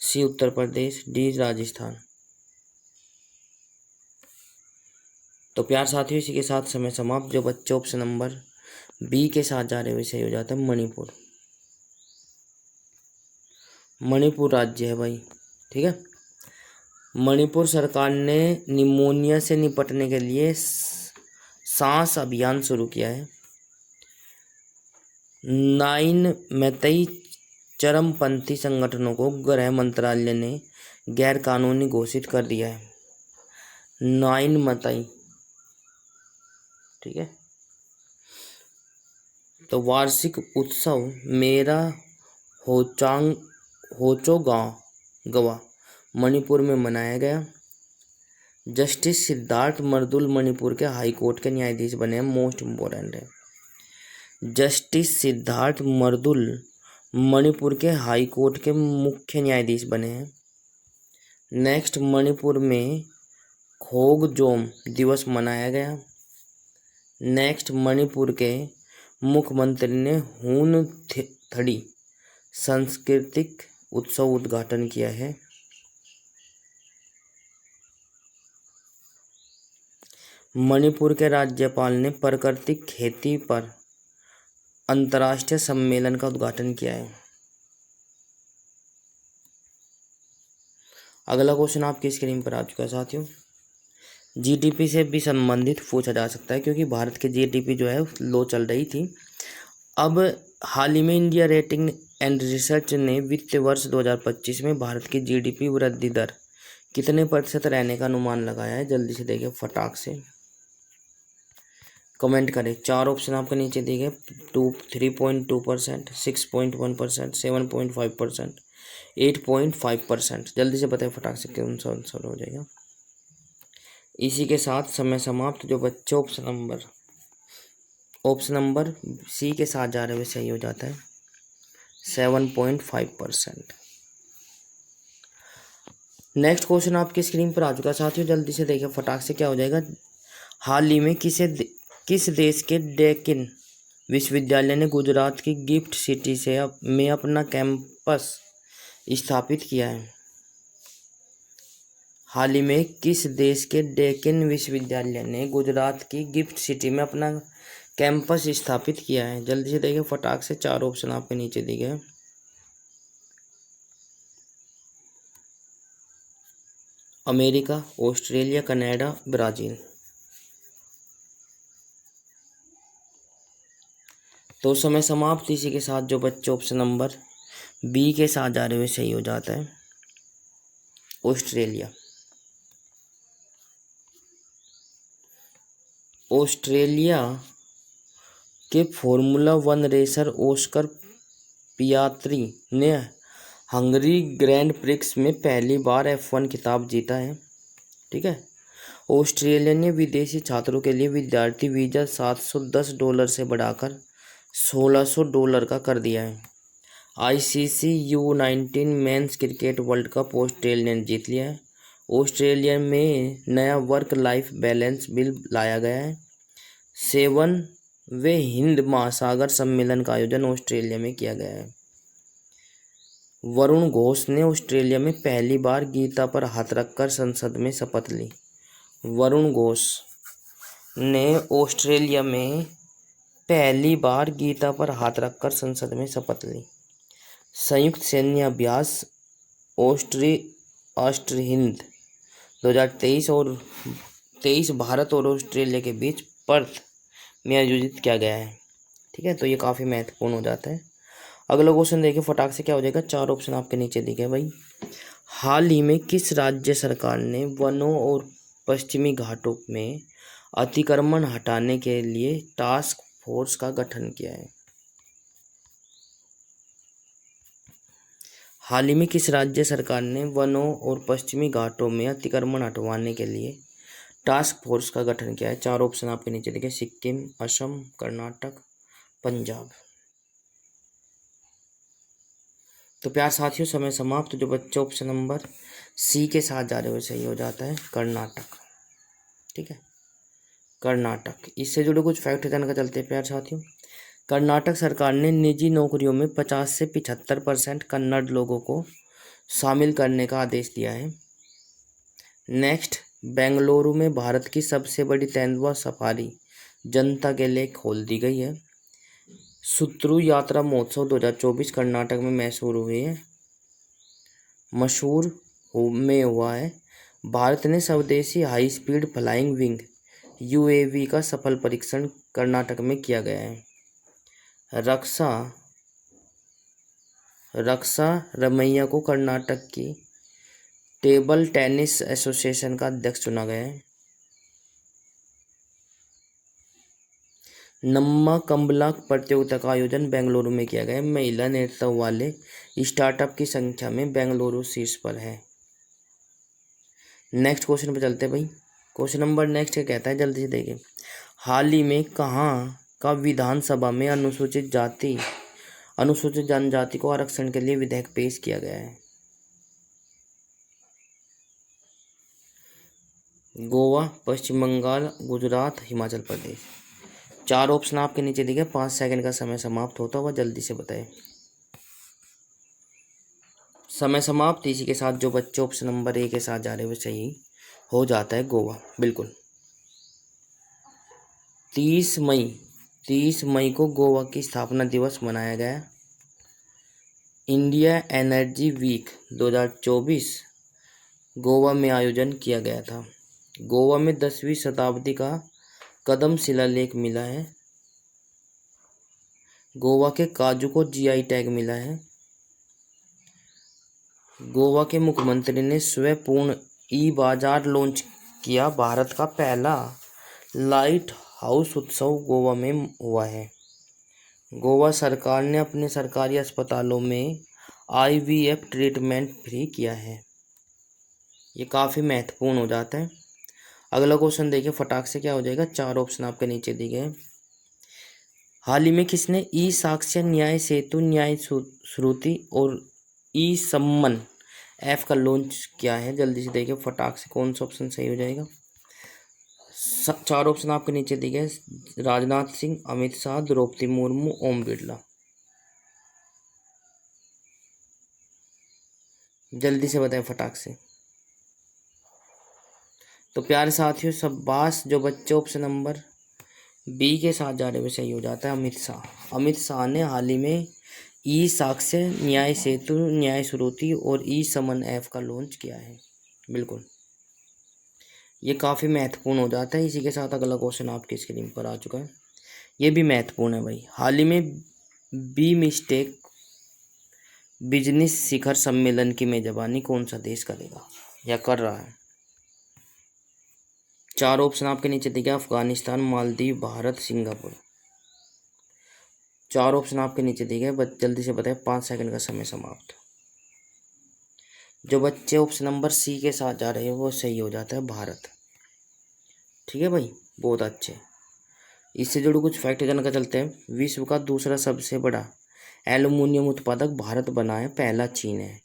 सी उत्तर प्रदेश, डी राजस्थान। तो प्यार साथियों, इसी के साथ समय समाप्त। जो बच्चे ऑप्शन नंबर बी के साथ जा रहे हैं वैसे ही हो जाता है मणिपुर राज्य है भाई। ठीक है, मणिपुर सरकार ने निमोनिया से निपटने के लिए सांस अभियान शुरू किया है। 9 मैतेई चरमपंथी संगठनों को गृह मंत्रालय ने गैर कानूनी घोषित कर दिया है। 9 मैतेई। ठीक है, तो वार्षिक उत्सव मेरा होचोगावा मणिपुर में मनाया गया। जस्टिस सिद्धार्थ मर्दुल मणिपुर के हाई कोर्ट के न्यायाधीश बने हैं। मोस्ट इम्पोर्टेंट है, जस्टिस सिद्धार्थ मर्दुल मणिपुर के हाई कोर्ट के मुख्य न्यायाधीश बने हैं। नेक्स्ट, मणिपुर में खोगजोम दिवस मनाया गया। नेक्स्ट, मणिपुर के मुख्यमंत्री ने हून थड़ी सांस्कृतिक उत्सव उद्घाटन किया है। मणिपुर के राज्यपाल ने प्राकृतिक खेती पर अंतर्राष्ट्रीय सम्मेलन का उद्घाटन किया है। अगला क्वेश्चन आपकी स्क्रीन पर आ चुका है साथियों। जीडीपी से भी संबंधित पूछा जा सकता है, क्योंकि भारत की जीडीपी जो है लो चल रही थी। अब हाल ही में इंडिया रेटिंग एंड रिसर्च ने वित्तीय वर्ष 2025 में भारत की जीडीपी वृद्धि दर कितने प्रतिशत रहने का अनुमान लगाया है? जल्दी से देखिए फटाक से, कमेंट करें। 4 ऑप्शन आपके नीचे दिए गए। 3.2%, 6.1%, 7.5%, 8.5%। जल्दी से बताएं फटाक से कौन सा आंसर हो जाएगा। इसी के साथ समय समाप्त। जो बच्चे ऑप्शन नंबर सी के साथ जा रहे हुए सही हो जाता है 7.5%। नेक्स्ट क्वेश्चन आपकी स्क्रीन पर आ चुका है साथियों, जल्दी से देखिए फटाक से क्या हो जाएगा। हाल ही में किस देश के डेक्कन विश्वविद्यालय ने गुजरात की गिफ्ट सिटी में अपना कैंपस स्थापित किया है? हाल ही में किस देश के डेक्कन विश्वविद्यालय ने गुजरात की गिफ्ट सिटी में अपना कैंपस स्थापित किया है? जल्दी से देखिए फटाक से। 4 ऑप्शन आपके नीचे दिए गए। America, Australia, Canada, Brazil. तो समय समाप्त। इसी के साथ जो बच्चे ऑप्शन नंबर बी के साथ जा रहे हुए सही हो जाता है ऑस्ट्रेलिया। ऑस्ट्रेलिया के फॉर्मूला वन रेसर ऑस्कर पियात्री ने हंगरी ग्रैंड प्रिक्स में पहली बार F1 खिताब जीता है। ठीक है। ऑस्ट्रेलिया ने विदेशी छात्रों के लिए विद्यार्थी वीज़ा $710 से बढ़ाकर $1600 का कर दिया है। ICC U19 men's cricket world cup Australia ने जीत लिया है। ऑस्ट्रेलिया में नया वर्क लाइफ बैलेंस बिल लाया गया है। 7वें हिंद महासागर सम्मेलन का आयोजन ऑस्ट्रेलिया में किया गया है। वरुण घोष ने ऑस्ट्रेलिया में पहली बार गीता पर हाथ रखकर संसद में शपथ ली। वरुण घोष ने ऑस्ट्रेलिया में पहली बार गीता पर हाथ रखकर संसद में शपथ ली। संयुक्त सैन्य अभ्यास ऑस्ट्र हिंद 2023 और 23 भारत और ऑस्ट्रेलिया के बीच पर्थ में आयोजित किया गया है। ठीक है, तो ये काफ़ी महत्वपूर्ण हो जाता है। अगला क्वेश्चन देखिए फटाक से क्या हो जाएगा। 4 ऑप्शन आपके नीचे दिखे भाई। हाल ही में किस राज्य सरकार ने वनों और पश्चिमी घाटों में अतिक्रमण हटाने के लिए टास्क फोर्स का गठन किया है? हाल ही में किस राज्य सरकार ने वनों और पश्चिमी घाटों में अतिक्रमण हटवाने के लिए टास्क फोर्स का गठन किया है? 4 ऑप्शन आपके नीचे दिखे। सिक्किम, असम, कर्नाटक, पंजाब। तो प्यार साथियों समय समाप्त। तो जो बच्चे ऑप्शन नंबर सी के साथ जा रहे हो सही हो जाता है कर्नाटक। ठीक है, कर्नाटक। इससे जुड़े कुछ फैक्ट जानकर चलते हैं प्यार साथियों। कर्नाटक सरकार ने निजी नौकरियों में 50 से 75% कन्नड़ लोगों को शामिल करने का आदेश दिया है। नेक्स्ट, बेंगलुरु में भारत की सबसे बड़ी तेंदुआ सफारी जनता के लिए खोल दी गई है। सुत्रु यात्रा महोत्सव 2024 कर्नाटक में मशहूर में हुआ है। भारत ने स्वदेशी high speed flying wing UAV का सफल परीक्षण कर्नाटक में किया गया है। रक्षा रमैया को कर्नाटक की टेबल टेनिस एसोसिएशन का अध्यक्ष चुना गया है। नम्मा कंबला प्रतियोगिता का आयोजन बेंगलुरु में किया गया है। महिला नेतृत्व वाले स्टार्टअप की संख्या में बेंगलुरु शीर्ष पर है। नेक्स्ट क्वेश्चन पे चलते हैं भाई। क्वेश्चन नंबर नेक्स्ट क्या कहता है, जल्दी से देखिए। हाल ही में कहाँ का विधानसभा में अनुसूचित जनजाति को आरक्षण के लिए विधेयक पेश किया गया है? गोवा, पश्चिम बंगाल, गुजरात, हिमाचल प्रदेश। 4 ऑप्शन आपके नीचे दिखे। 5 सेकंड का समय समाप्त होता हुआ जल्दी से बताएं। समय समाप्त। इसी के साथ जो बच्चे ऑप्शन नंबर ए के साथ जा रहे हैं वो सही हो जाता है गोवा। बिल्कुल 30 मई को गोवा की स्थापना दिवस मनाया गया। इंडिया एनर्जी वीक 2024 गोवा में आयोजन किया गया था। गोवा में 10वीं शताब्दी का कदम शिलालेख मिला है। गोवा के काजू को GI टैग मिला है। गोवा के मुख्यमंत्री ने स्वपूर्ण बाजार लॉन्च किया। भारत का पहला लाइट हाउस उत्सव गोवा में हुआ है। गोवा सरकार ने अपने सरकारी अस्पतालों में IVF ट्रीटमेंट फ्री किया है। ये काफ़ी महत्वपूर्ण हो जाता है। अगला क्वेश्चन देखिए फटाक से क्या हो जाएगा। 4 ऑप्शन आपके नीचे दिए गए। हाल ही में किसने साक्ष्य न्याय सेतु, न्याय श्रुति और सम्मन ऐप का लॉन्च किया है? जल्दी से देखिए फटाक से कौन सा ऑप्शन सही हो जाएगा। 4 ऑप्शन आपके नीचे दिए गए। राजनाथ सिंह, अमित शाह, द्रौपदी मुर्मू, ओम बिरला। जल्दी से बताएं फटाक से। तो प्यारे साथियों शाबाश, जो बच्चे ऑप्शन नंबर बी के साथ जा रहे हुए सही हो जाता है अमित शाह। अमित शाह ने हाल ही में साक्ष्य न्याय सेतु, न्याय श्रुति और समन ऐप का लॉन्च किया है। बिल्कुल ये काफ़ी महत्वपूर्ण हो जाता है। इसी के साथ अगला क्वेश्चन आपकी स्क्रीन पर आ चुका है। ये भी महत्वपूर्ण है भाई। हाल ही में BIMSTEC बिजनेस शिखर सम्मेलन की मेजबानी कौन सा देश करेगा या कर रहा है? 4 ऑप्शन आपके नीचे दिखे। अफगानिस्तान, मालदीव, भारत, सिंगापुर। 4 ऑप्शन आपके नीचे दिए गए, बस जल्दी से बताएं, 5 सेकंड का समय समाप्त। जो बच्चे ऑप्शन नंबर सी के साथ जा रहे हैं वो सही हो जाता है, भारत। ठीक है भाई, बहुत अच्छे। इससे जुड़े कुछ फैक्ट जानकर चलते हैं। विश्व का दूसरा सबसे बड़ा एल्युमिनियम उत्पादक भारत बना है, पहला चीन है।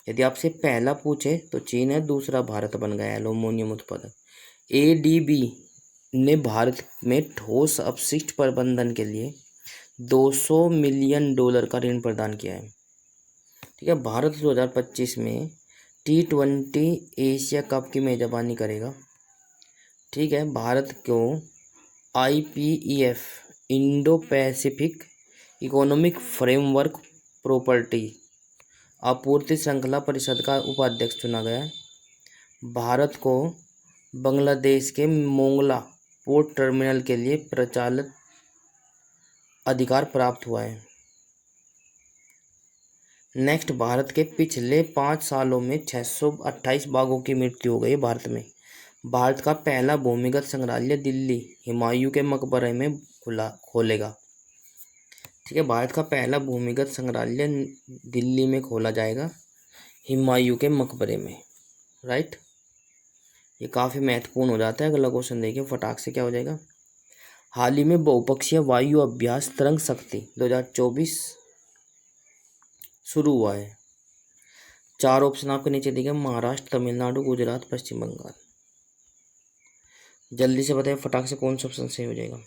यदि आपसे पहला पूछे तो चीन है, दूसरा भारत बन गया एल्युमिनियम उत्पादक। एडीबी ने भारत में ठोस अपशिष्ट प्रबंधन के लिए $200 मिलियन का ऋण प्रदान किया है। ठीक है, भारत 2025 में T20 एशिया कप की मेजबानी करेगा। ठीक है, भारत को IPEF Indo Pacific economic framework property आपूर्ति श्रृंखला परिषद का उपाध्यक्ष चुना गया है। भारत को बांग्लादेश के मोंगला पोर्ट टर्मिनल के लिए प्रचालित अधिकार प्राप्त हुआ है। नेक्स्ट, भारत के पिछले 5 सालों में 628 बाघों की मृत्यु हो गई भारत में। भारत का पहला भूमिगत संग्रहालय दिल्ली हुमायूं के मकबरे में खोलेगा। ठीक है, भारत का पहला भूमिगत संग्रहालय दिल्ली में खोला जाएगा, हुमायूं के मकबरे में। राइट, ये काफ़ी महत्वपूर्ण हो जाता है। अगला क्वेश्चन देखिए फटाक से क्या हो जाएगा। हाल ही में बहुपक्षीय वायु अभ्यास तरंग शक्ति 2024 शुरू हुआ है। 4 ऑप्शन आपके नीचे दिए गए, महाराष्ट्र, तमिलनाडु, गुजरात, पश्चिम बंगाल। जल्दी से बताइए फटाक से कौन सा ऑप्शन सही हो जाएगा।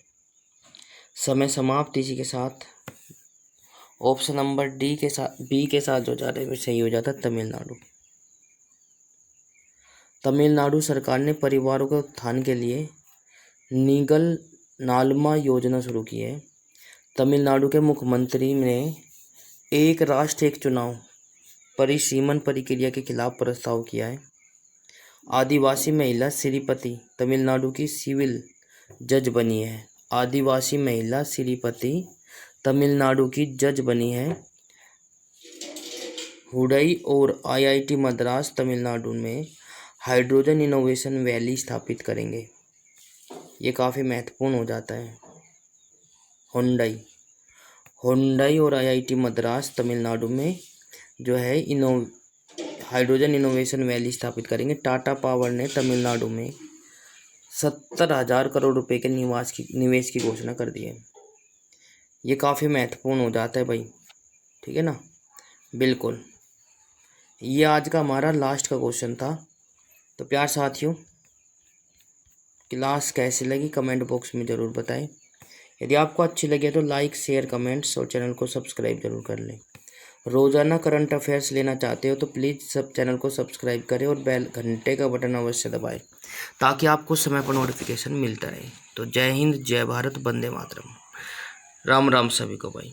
समय समाप्त। इसी के साथ ऑप्शन नंबर बी के साथ जो जा रहे हैं सही हो जाता है, तमिलनाडु। तमिलनाडु सरकार ने परिवारों के उत्थान के लिए नीगल नालमा योजना शुरू की है। तमिलनाडु के मुख्यमंत्री ने एक राष्ट्र एक चुनाव परिसीमन प्रक्रिया के खिलाफ प्रस्ताव किया है। आदिवासी महिला श्रीपति तमिलनाडु की सिविल जज बनी है। आदिवासी महिला श्रीपति तमिलनाडु की जज बनी है। हुडई और IIT मद्रास तमिलनाडु में हाइड्रोजन इनोवेशन वैली स्थापित करेंगे। ये काफ़ी महत्वपूर्ण हो जाता है। हुंडई और IIT मद्रास तमिलनाडु में जो है हाइड्रोजन इनोवेशन वैली स्थापित करेंगे। टाटा पावर ने तमिलनाडु में 70,000 करोड़ रुपए के निवेश की घोषणा कर दी है। ये काफ़ी महत्वपूर्ण हो जाता है भाई। ठीक है ना, बिल्कुल। ये आज का हमारा लास्ट का क्वेश्चन था। तो प्यार साथियों, क्लास कैसी लगी कमेंट बॉक्स में ज़रूर बताएं। यदि आपको अच्छी लगे तो लाइक, शेयर, कमेंट्स और चैनल को सब्सक्राइब जरूर कर लें। रोज़ाना करंट अफेयर्स लेना चाहते हो तो प्लीज़ सब चैनल को सब्सक्राइब करें और बेल घंटे का बटन अवश्य दबाएं ताकि आपको समय पर नोटिफिकेशन मिलता रहे। तो जय हिंद, जय भारत, वंदे मातरम। राम राम सभी को भाई।